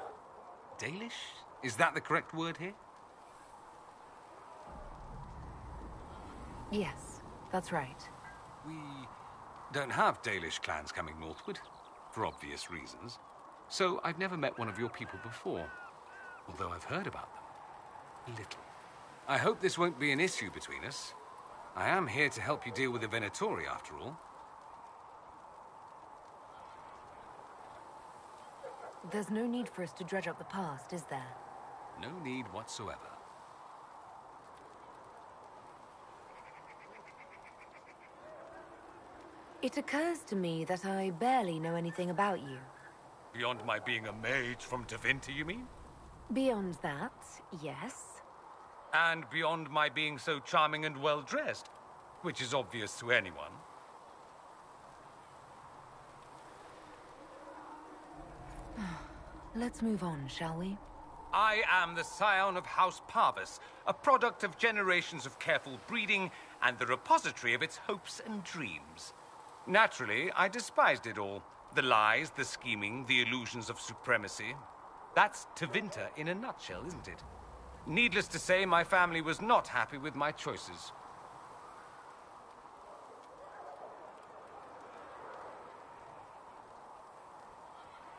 Dalish? Is that the correct word here? Yes, that's right. We don't have Dalish clans coming northward, for obvious reasons. So I've never met one of your people before, although I've heard about them. Little. I hope this won't be an issue between us. I am here to help you deal with the Venatori, after all. There's no need for us to dredge up the past, is there? No need whatsoever. It occurs to me that I barely know anything about you. Beyond my being a mage from Tevinter, you mean? Beyond that, yes. And beyond my being so charming and well-dressed, which is obvious to anyone. Let's move on, shall we? I am the scion of House Parvis, a product of generations of careful breeding and the repository of its hopes and dreams. Naturally, I despised it all. The lies, the scheming, the illusions of supremacy. That's Tevinter in a nutshell, isn't it? Needless to say, my family was not happy with my choices.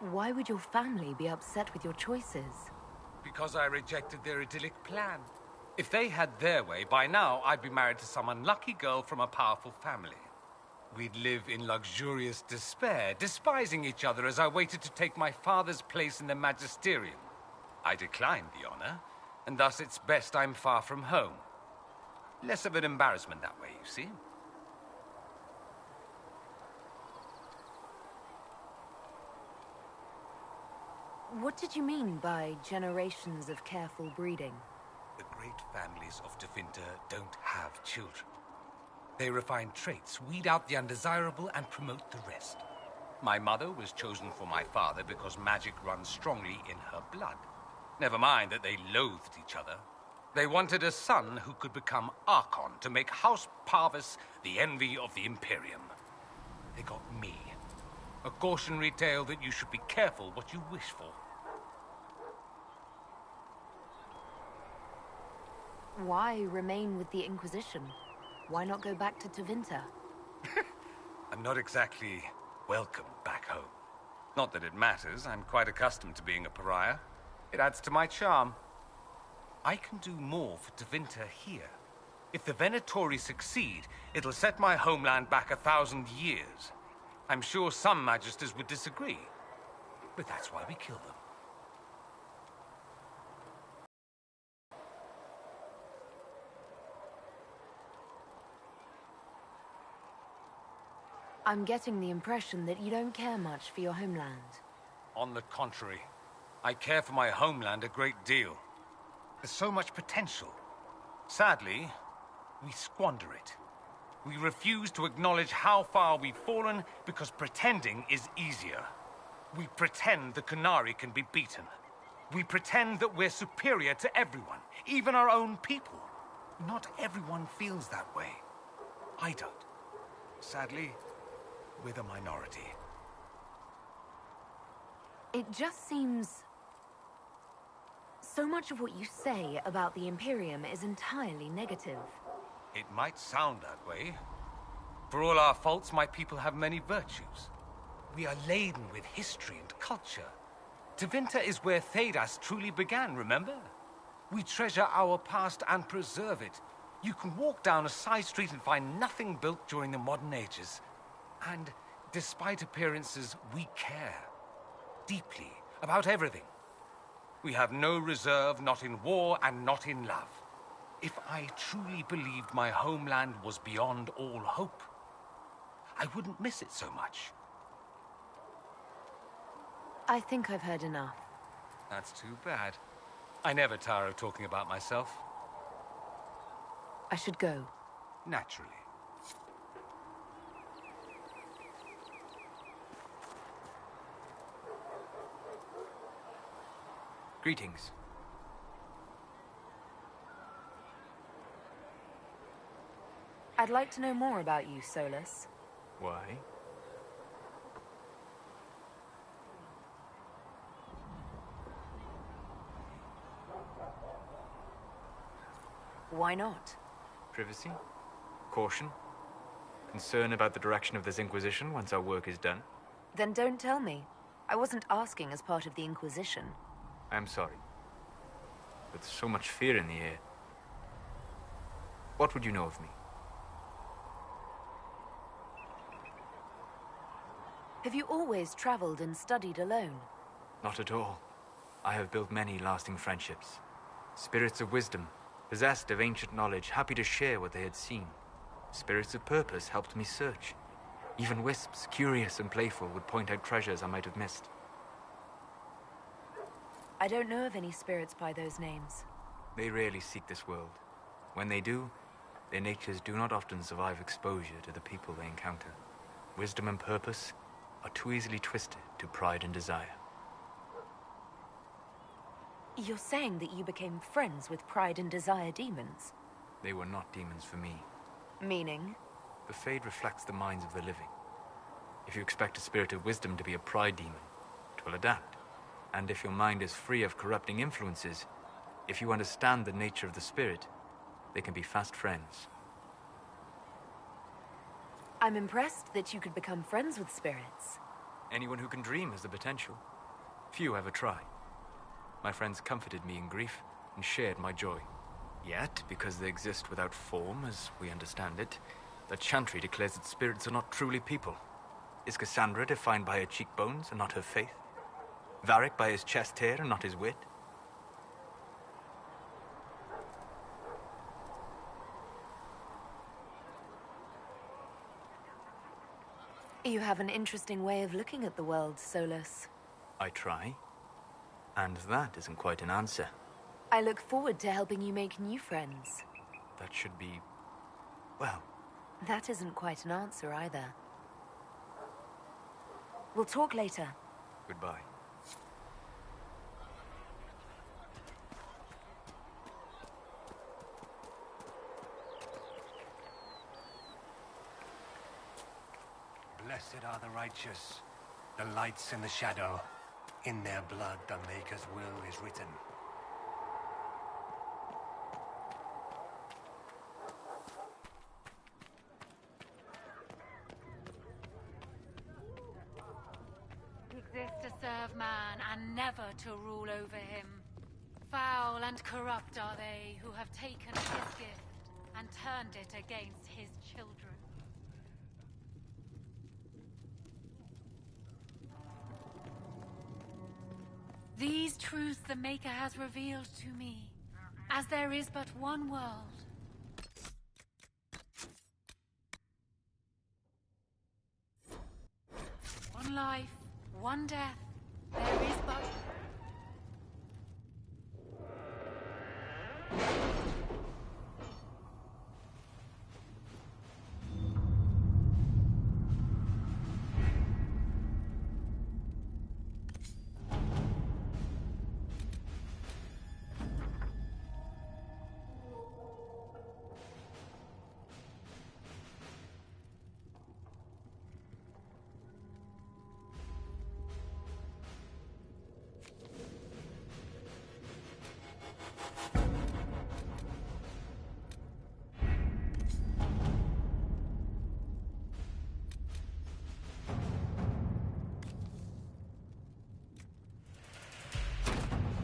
Why would your family be upset with your choices? Because I rejected their idyllic plan. If they had their way, by now I'd be married to some unlucky girl from a powerful family. We'd live in luxurious despair, despising each other as I waited to take my father's place in the magisterium. I declined the honor, and thus it's best I'm far from home. Less of an embarrassment that way, you see. What did you mean by generations of careful breeding? The great families of Tevinter don't have children. They refine traits, weed out the undesirable, and promote the rest. My mother was chosen for my father because magic runs strongly in her blood. Never mind that they loathed each other. They wanted a son who could become Archon to make House Parvis the envy of the Imperium. They got me. A cautionary tale that you should be careful what you wish for. Why remain with the Inquisition? Why not go back to Tevinter? I'm not exactly welcome back home. Not that it matters. I'm quite accustomed to being a pariah. It adds to my charm. I can do more for Tevinter here. If the Venatori succeed, it'll set my homeland back 1,000 years. I'm sure some magisters would disagree, but that's why we kill them. I'm getting the impression that you don't care much for your homeland. On the contrary, I care for my homeland a great deal. There's so much potential. Sadly, we squander it. We refuse to acknowledge how far we've fallen because pretending is easier. We pretend the Qunari can be beaten. We pretend that we're superior to everyone, even our own people. Not everyone feels that way. I don't. Sadly, we're the minority. It just seems... so much of what you say about the Imperium is entirely negative. It might sound that way. For all our faults, my people have many virtues. We are laden with history and culture. Tevinter is where Thedas truly began, remember? We treasure our past and preserve it. You can walk down a side street and find nothing built during the modern ages. And despite appearances, we care. Deeply, about everything. We have no reserve, not in war and not in love. If I truly believed my homeland was beyond all hope, I wouldn't miss it so much. I think I've heard enough. That's too bad. I never tire of talking about myself. I should go. Naturally. Greetings. I'd like to know more about you, Solus. Why? Why not? Privacy? Caution? Concern about the direction of this Inquisition once our work is done? Then don't tell me. I wasn't asking as part of the Inquisition. I'm sorry. With so much fear in the air. What would you know of me? Have you always traveled and studied alone? Not at all. I have built many lasting friendships. Spirits of wisdom, possessed of ancient knowledge, happy to share what they had seen. Spirits of purpose helped me search. Even wisps, curious and playful, would point out treasures I might have missed. I don't know of any spirits by those names. They rarely seek this world. When they do, their natures do not often survive exposure to the people they encounter. Wisdom and purpose are too easily twisted to pride and desire. You're saying that you became friends with pride and desire demons? They were not demons for me. Meaning? The Fade reflects the minds of the living. If you expect a spirit of wisdom to be a pride demon, it will adapt. And if your mind is free of corrupting influences, if you understand the nature of the spirit, they can be fast friends. I'm impressed that you could become friends with spirits. Anyone who can dream has the potential. Few ever try. My friends comforted me in grief and shared my joy. Yet, because they exist without form, as we understand it, the Chantry declares that spirits are not truly people. Is Cassandra defined by her cheekbones and not her faith? Varric by his chest hair and not his wit? You have an interesting way of looking at the world, Solus. I try. And that isn't quite an answer. I look forward to helping you make new friends. That should be... well... That isn't quite an answer either. We'll talk later. Goodbye. Blessed are the righteous, the lights in the shadow. In their blood the Maker's will is written. Exist serve man and never to rule over him. Foul and corrupt are they who have taken his gift and turned it against his children. These truths the Maker has revealed to me, as there is but one world. One life, one death, there is but...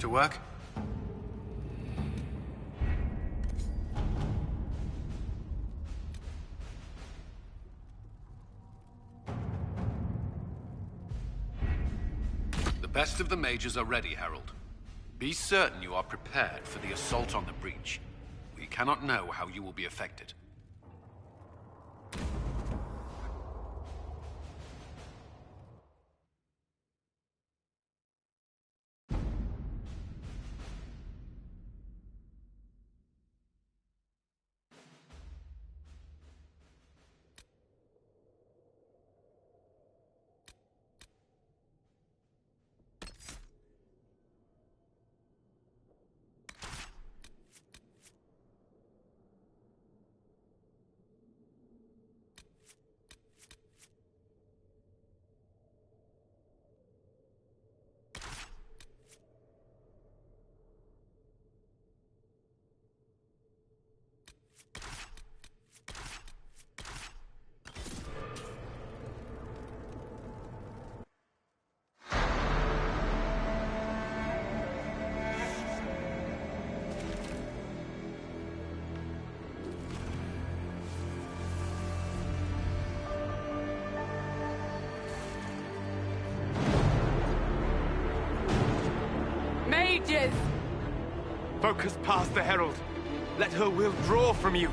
To work? The best of the mages are ready, Herald. Be certain you are prepared for the assault on the breach. We cannot know how you will be affected. Focus past the Herald. Let her will draw from you.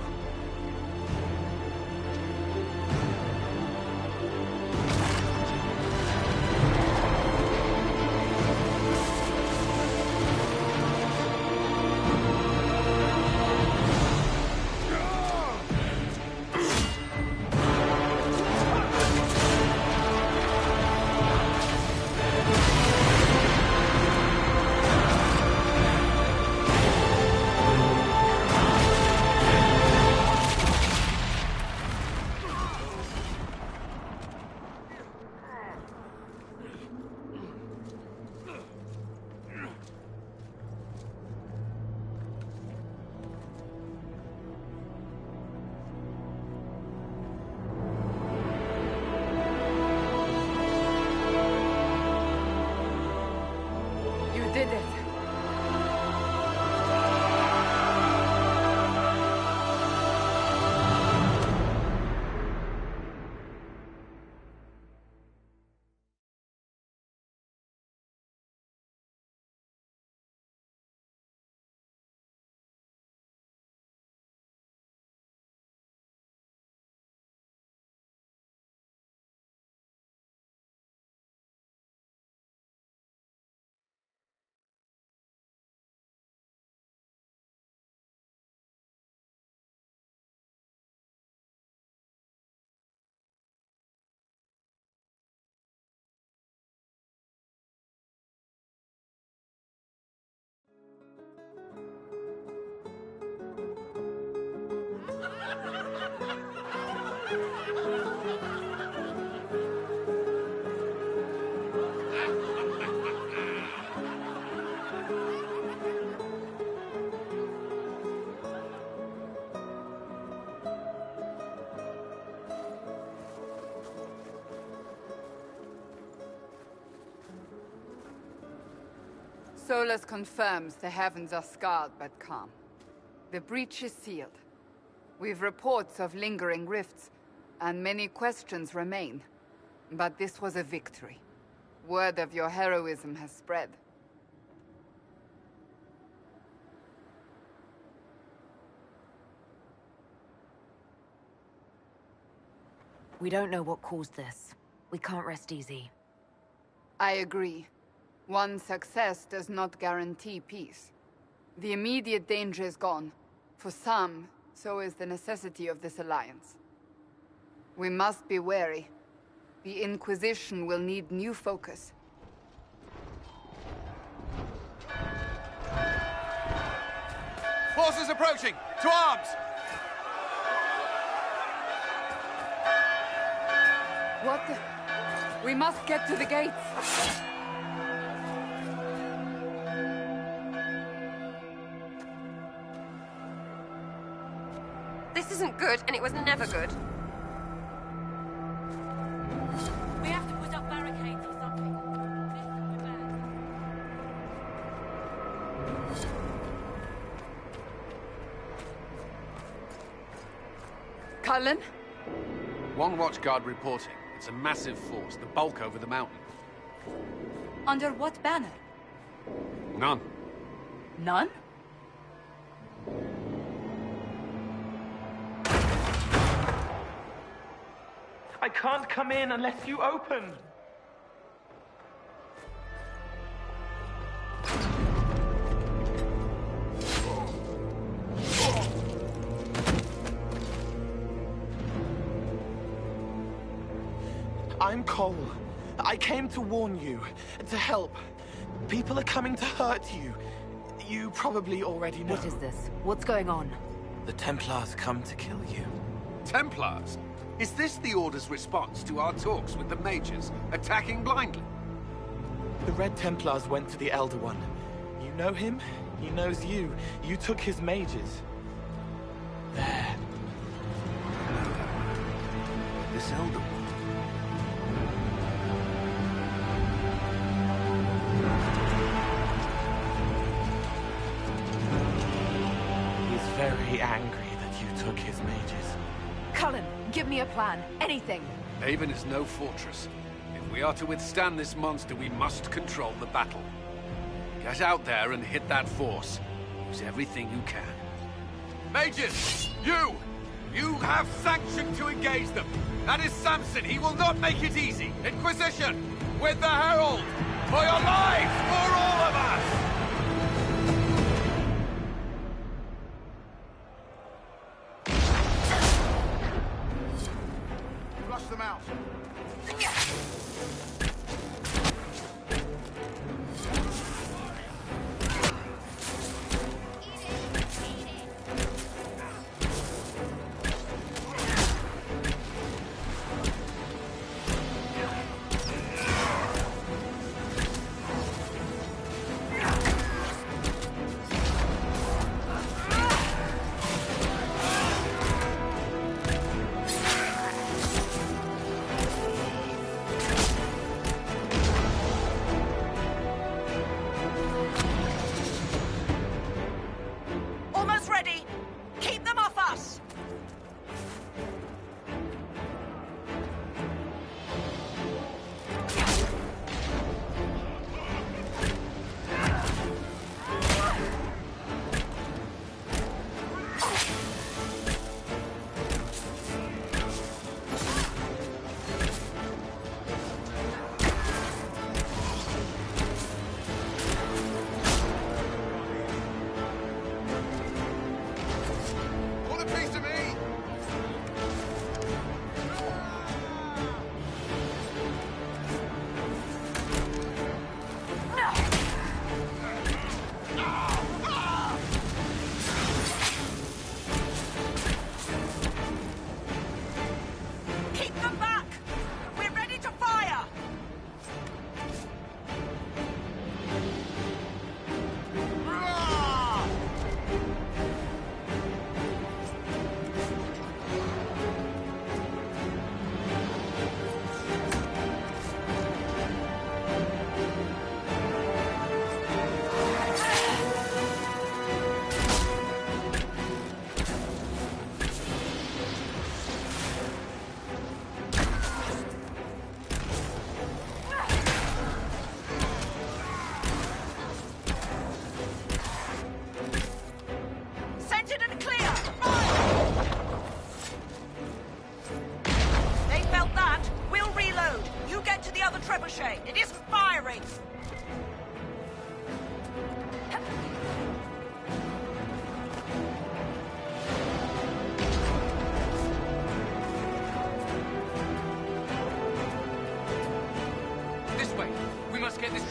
Solus confirms the heavens are scarred but calm. The breach is sealed. We've reports of lingering rifts, and many questions remain. But this was a victory. Word of your heroism has spread. We don't know what caused this. We can't rest easy. I agree. One success does not guarantee peace. The immediate danger is gone. For some, so is the necessity of this alliance. We must be wary. The Inquisition will need new focus. Forces approaching! To arms! What the... We must get to the gates! This isn't good, and it was never good. We have to put up barricades or something. Cullen? One watchguard reporting. It's a massive force, the bulk over the mountain. Under what banner? None. None? I can't come in unless you open. I'm Cole. I came to warn you, to help. People are coming to hurt you. You probably already know. What is this? What's going on? The Templars come to kill you. Templars? Is this the Order's response to our talks with the mages, attacking blindly? The Red Templars went to the Elder One. You know him? He knows you. You took his mages. There. This Elder One? He's very angry that you took his mages. Cullen, give me a plan. Anything. Haven is no fortress. If we are to withstand this monster, we must control the battle. Get out there and hit that force. Use everything you can. Mages! You! You have sanction to engage them! That is Samson! He will not make it easy! Inquisition! With the Herald! For your lives! For all of us! Rush them out. Almost ready. Keep them off us.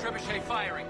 trebuchet firing.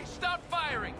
Start firing!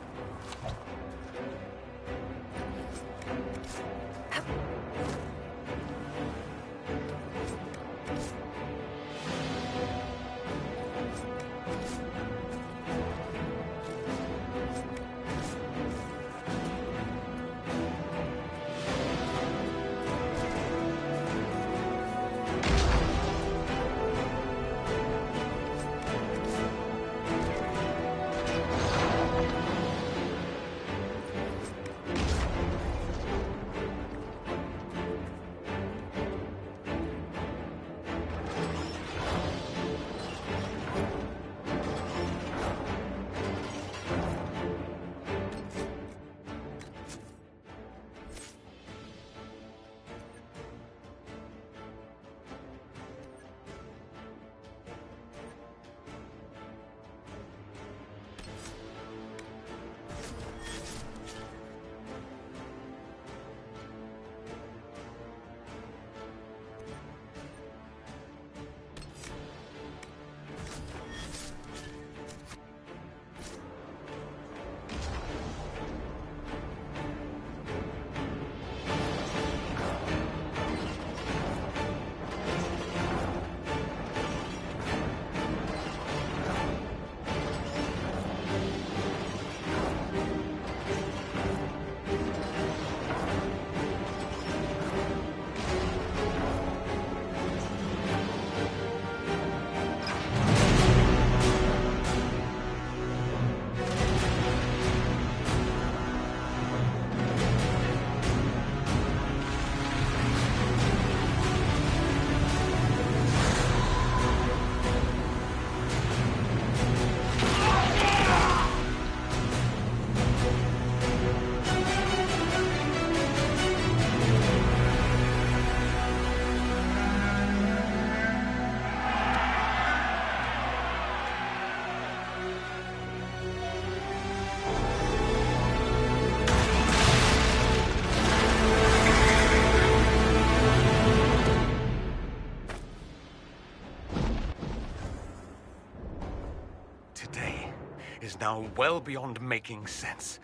Is now well beyond making sense.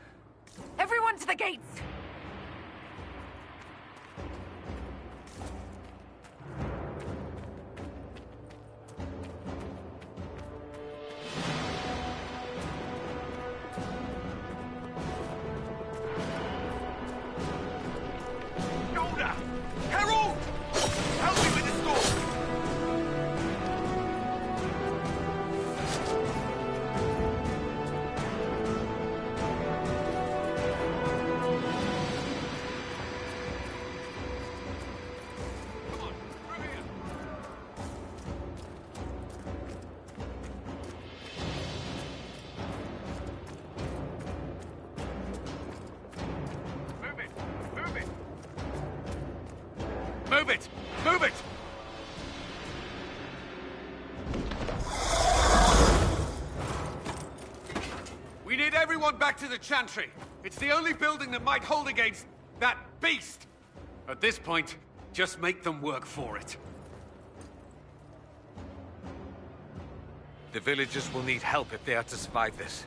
Everyone to the gates! Yoda! Herald! Help me with this door! Move it! Move it! to the Chantry. It's the only building that might hold against that beast. At this point, just make them work for it. The villagers will need help if they are to survive this.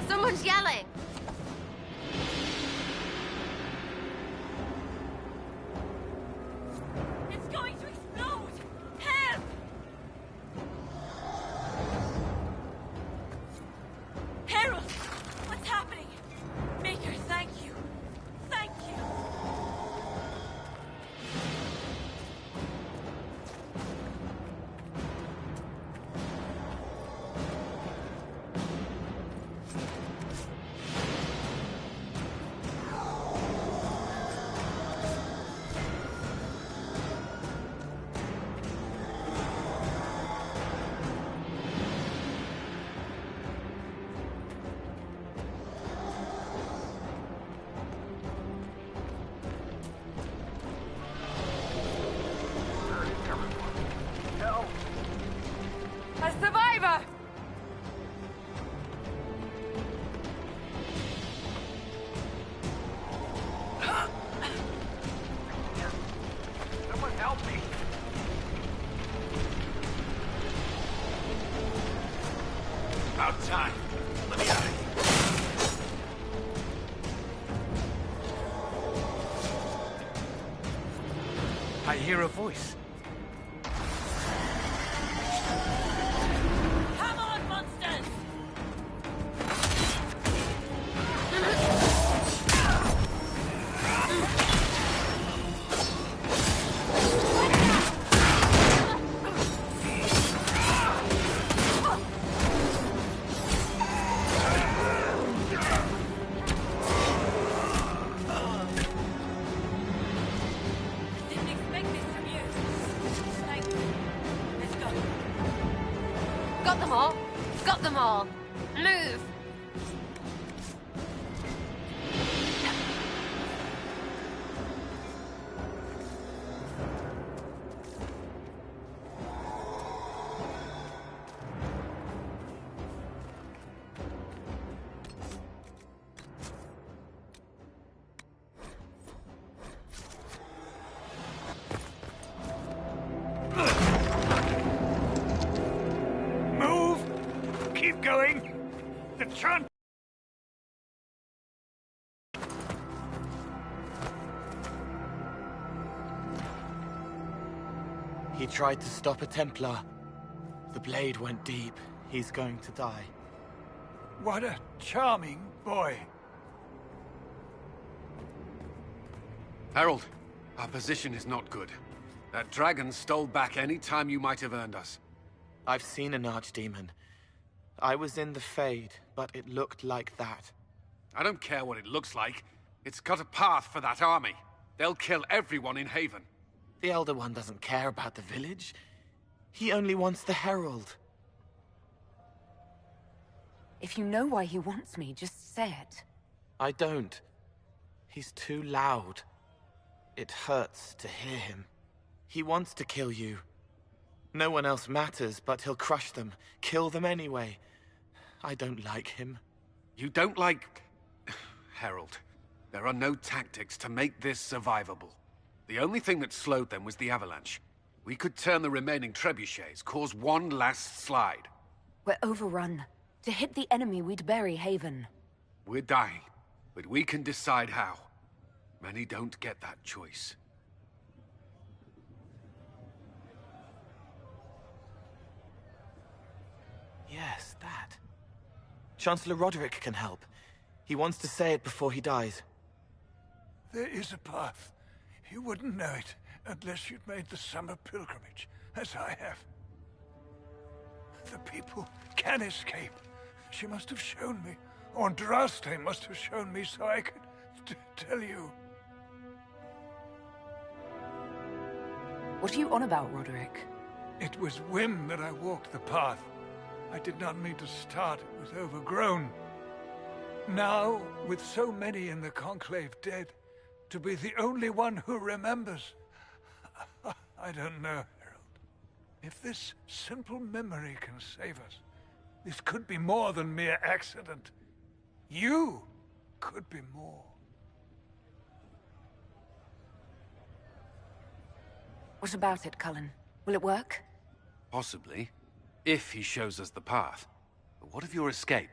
Someone's yelling! It's going to explode! Help! Harold! What's happening? Maker, thank you. Thank you. A survivor! Someone help me! About time. Let me out of here. I hear a voice. Come on, monsters! Didn't expect this from you. Thank you. Let's go. Got them all. Got them all. Move! Move! Keep going! The chant... He tried to stop a Templar. The blade went deep. He's going to die. What a charming boy. Harold, our position is not good. That dragon stole back any time you might have earned us. I've seen an archdemon. I was in the Fade, but it looked like that. I don't care what it looks like. It's got a path for that army. They'll kill everyone in Haven. The Elder One doesn't care about the village. He only wants the Herald. If you know why he wants me, just say it. I don't. He's too loud. It hurts to hear him. He wants to kill you. No one else matters, but he'll crush them, kill them anyway. I don't like him. You don't like... Herald, there are no tactics to make this survivable. The only thing that slowed them was the avalanche. We could turn the remaining trebuchets, cause one last slide. We're overrun. To hit the enemy, we'd bury Haven. We're dying, but we can decide how. Many don't get that choice. Yes, that. Chancellor Roderick can help. He wants to say it before he dies. There is a path. You wouldn't know it unless you'd made the summer pilgrimage, as I have. The people can escape. She must have shown me. Or Andraste must have shown me so I could tell you. What are you on about, Roderick? It was whim that I walked the path. I did not mean to start. It was overgrown. Now, with so many in the Conclave dead, to be the only one who remembers... I don't know, Herald. If this simple memory can save us, this could be more than mere accident. You could be more. What about it, Cullen? Will it work? Possibly, if he shows us the path. But what of your escape?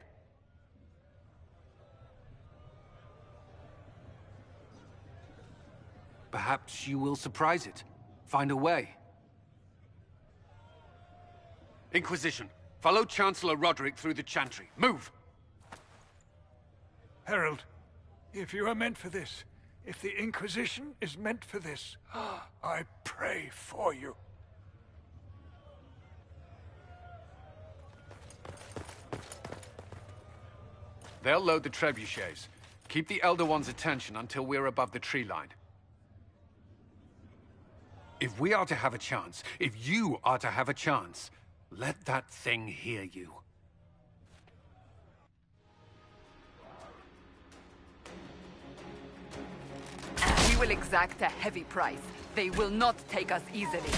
Perhaps you will surprise it. Find a way. Inquisition, follow Chancellor Roderick through the Chantry. Move! Herald, if you are meant for this, if the Inquisition is meant for this, I pray for you. They'll load the trebuchets. Keep the Elder One's attention until we're above the tree line. If we are to have a chance, if you are to have a chance, let that thing hear you. We will exact a heavy price. They will not take us easily.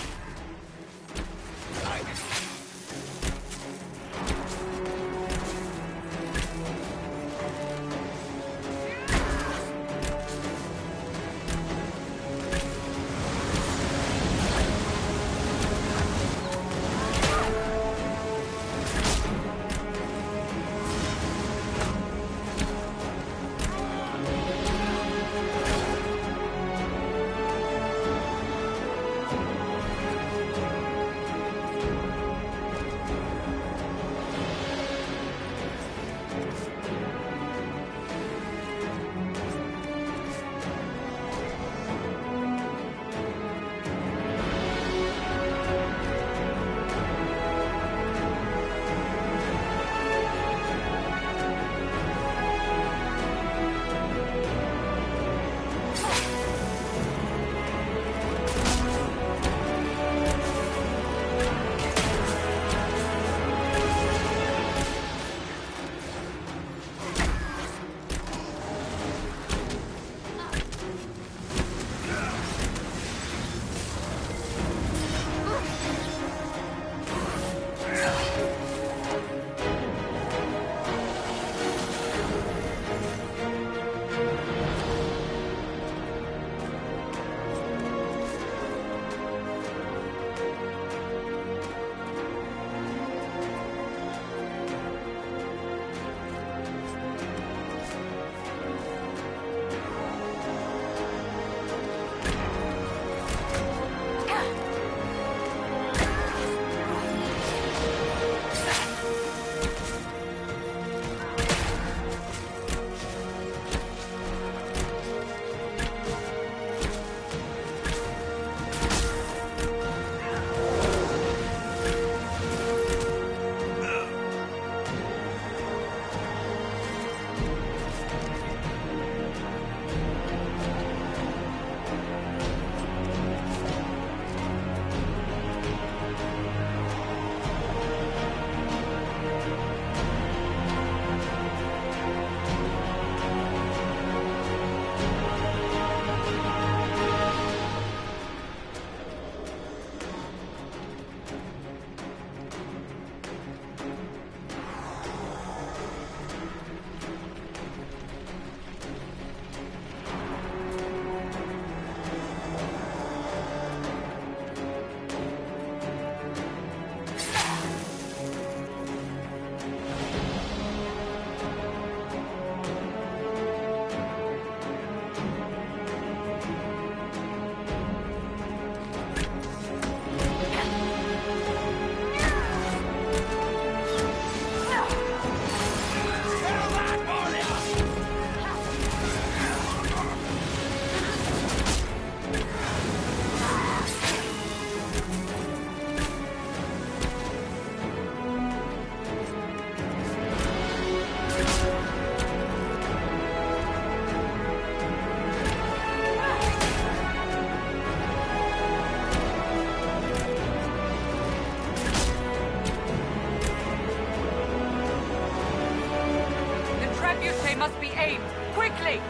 arquebuse must be aimed. Quickly!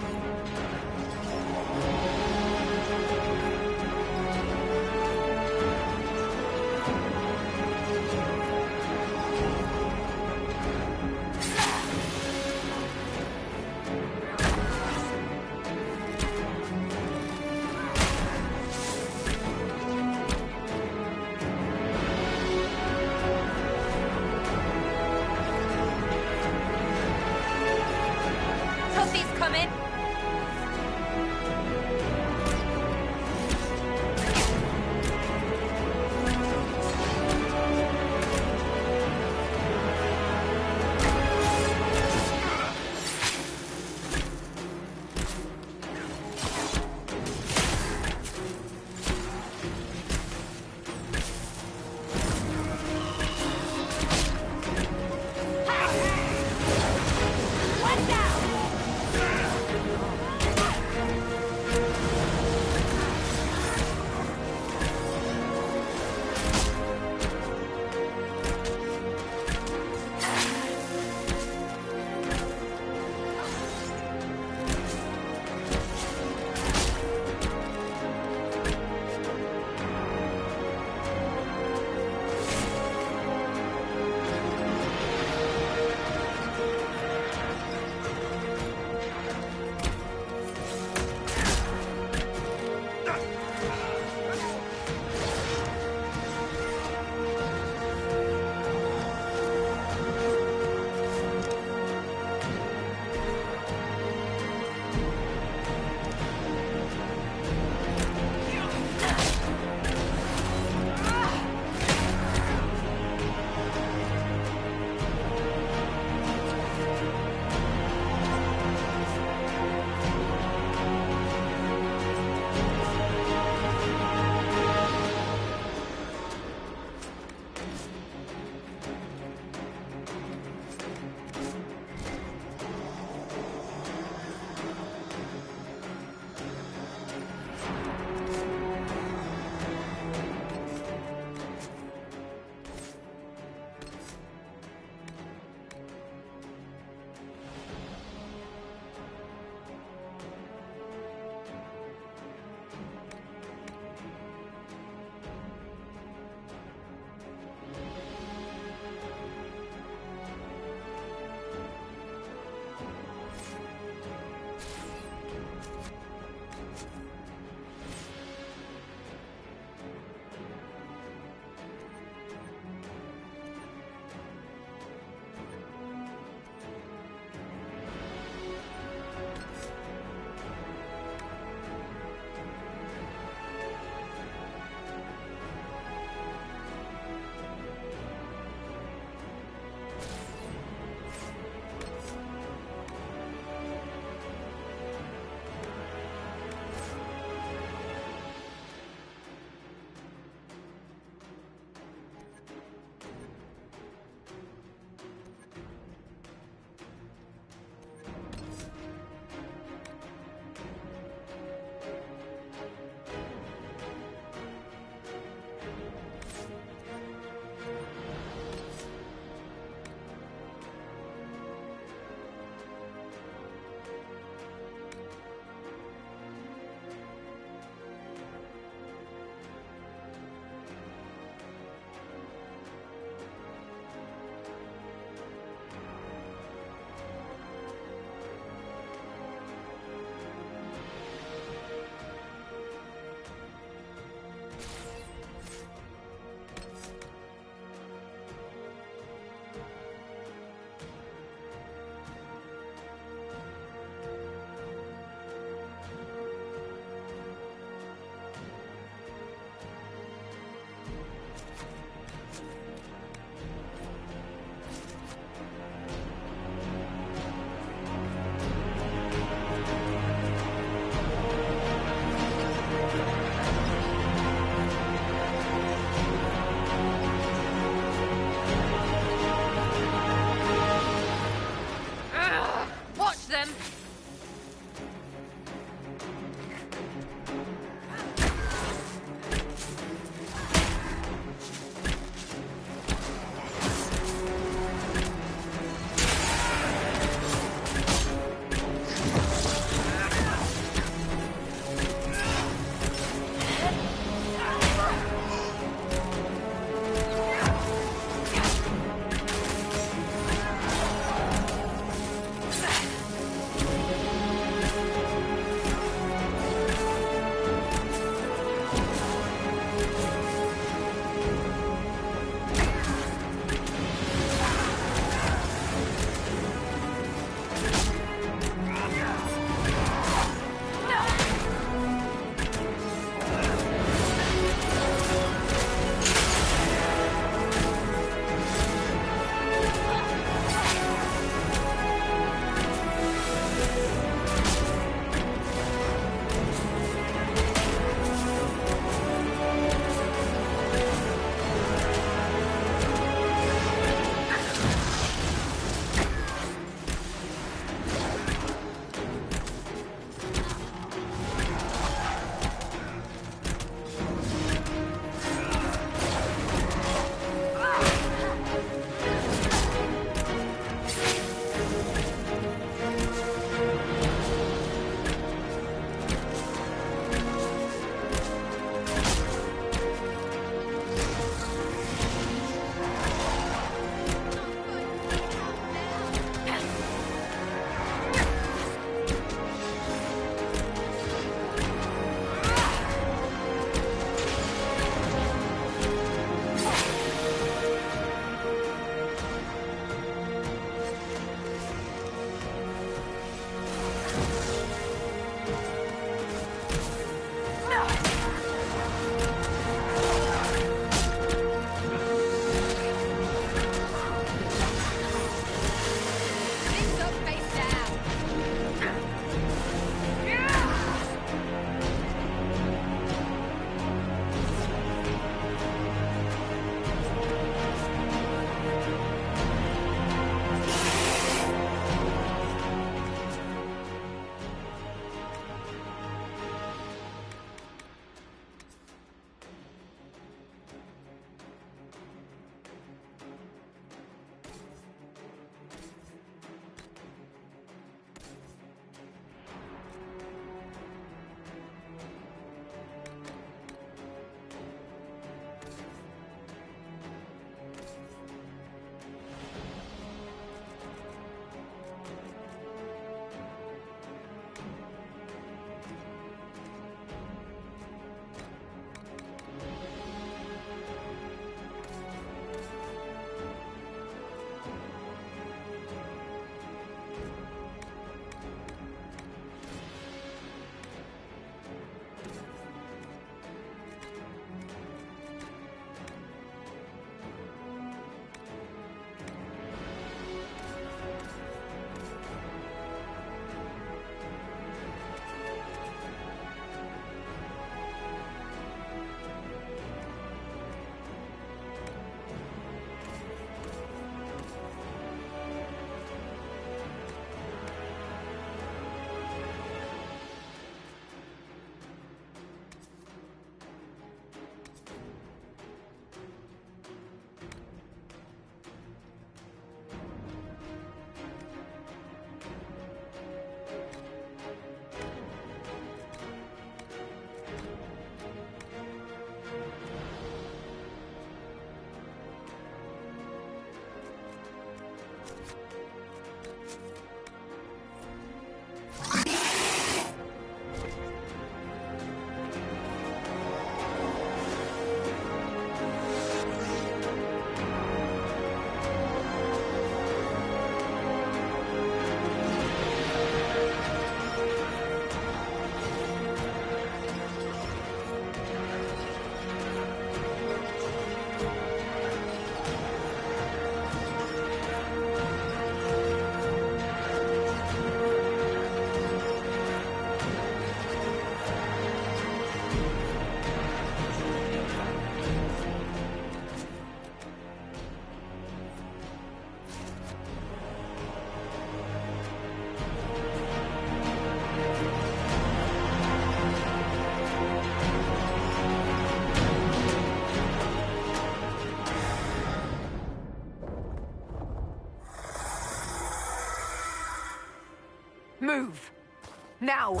Now!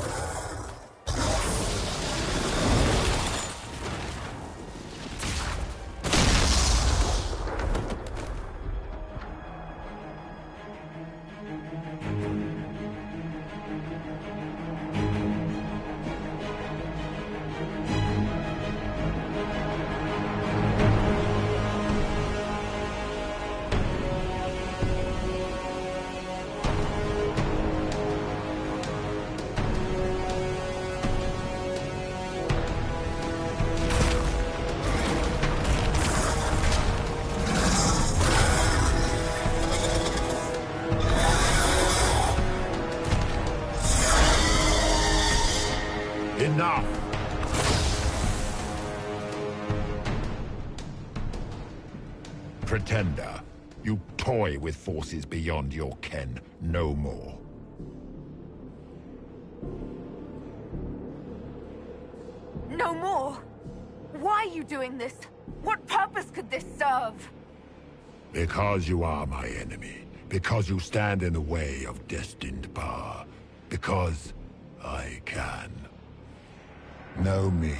Enough! Pretender, you toy with forces beyond your ken no more. No more? Why are you doing this? What purpose could this serve? Because you are my enemy. Because you stand in the way of destined power. Because I can. Know me.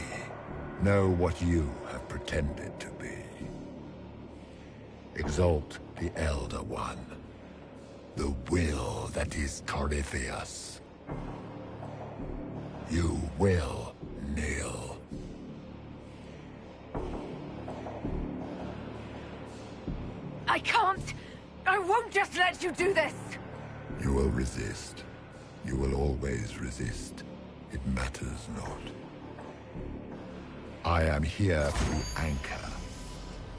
Know what you have pretended to be. Exalt the Elder One. The will that is Corypheus. You will kneel. I can't! I won't just let you do this! You will resist. You will always resist. It matters not. I am here for the anchor.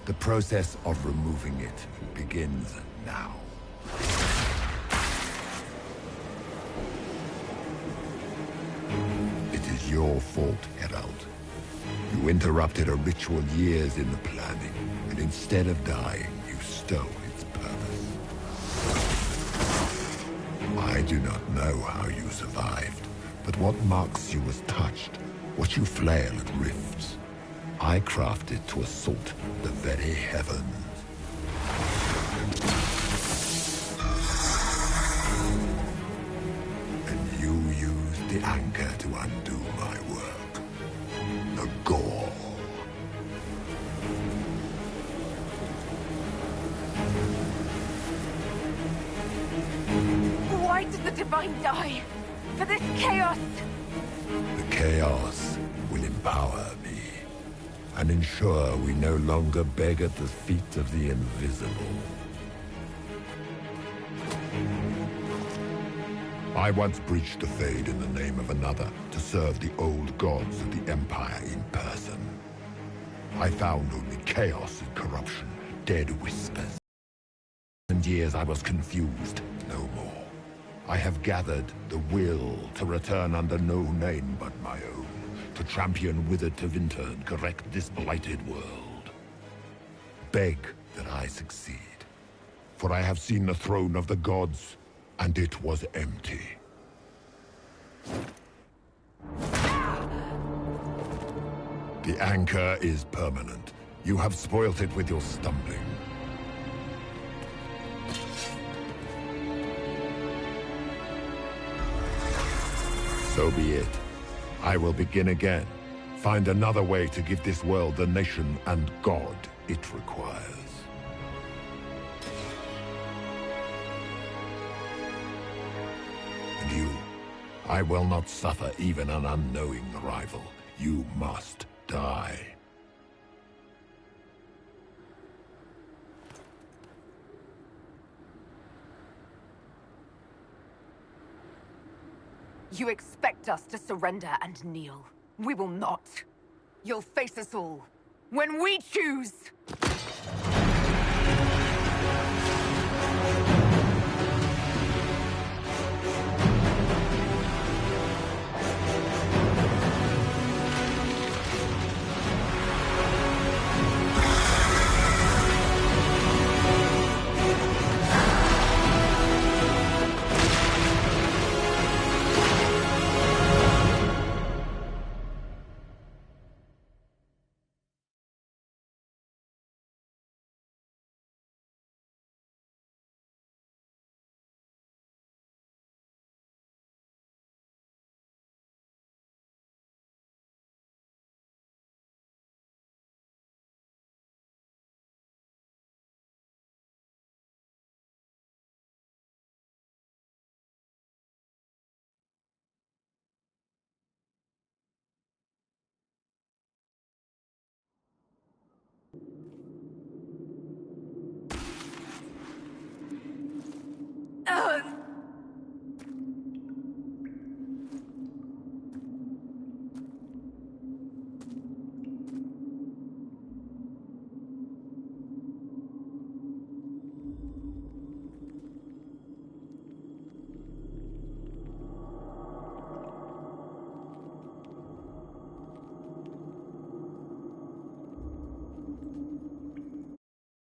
The process of removing it begins now. It is your fault, Herald. You interrupted a ritual years in the planning, and instead of dying, you stole its purpose. I do not know how you survived, but what marks you was touched, what you flail at rifts. I crafted to assault the very heavens. And you used the anchor to undo my work. The gore. Why did the Divine die? For this chaos? The chaos will empower me, and ensure we no longer beg at the feet of the invisible. I once breached the Fade in the name of another to serve the old gods of the Empire in person. I found only chaos and corruption, dead whispers. And years I was confused, no more. I have gathered the will to return under no name but my own, to champion withered to winter and correct this blighted world. Beg that I succeed, for I have seen the throne of the gods, and it was empty. The anchor is permanent. You have spoilt it with your stumbling. So be it. I will begin again. Find another way to give this world the nation and God it requires. And you, I will not suffer even an unknowing rival. You must die. You expect us to surrender and kneel. We will not. You'll face us all. When we choose! Ugh.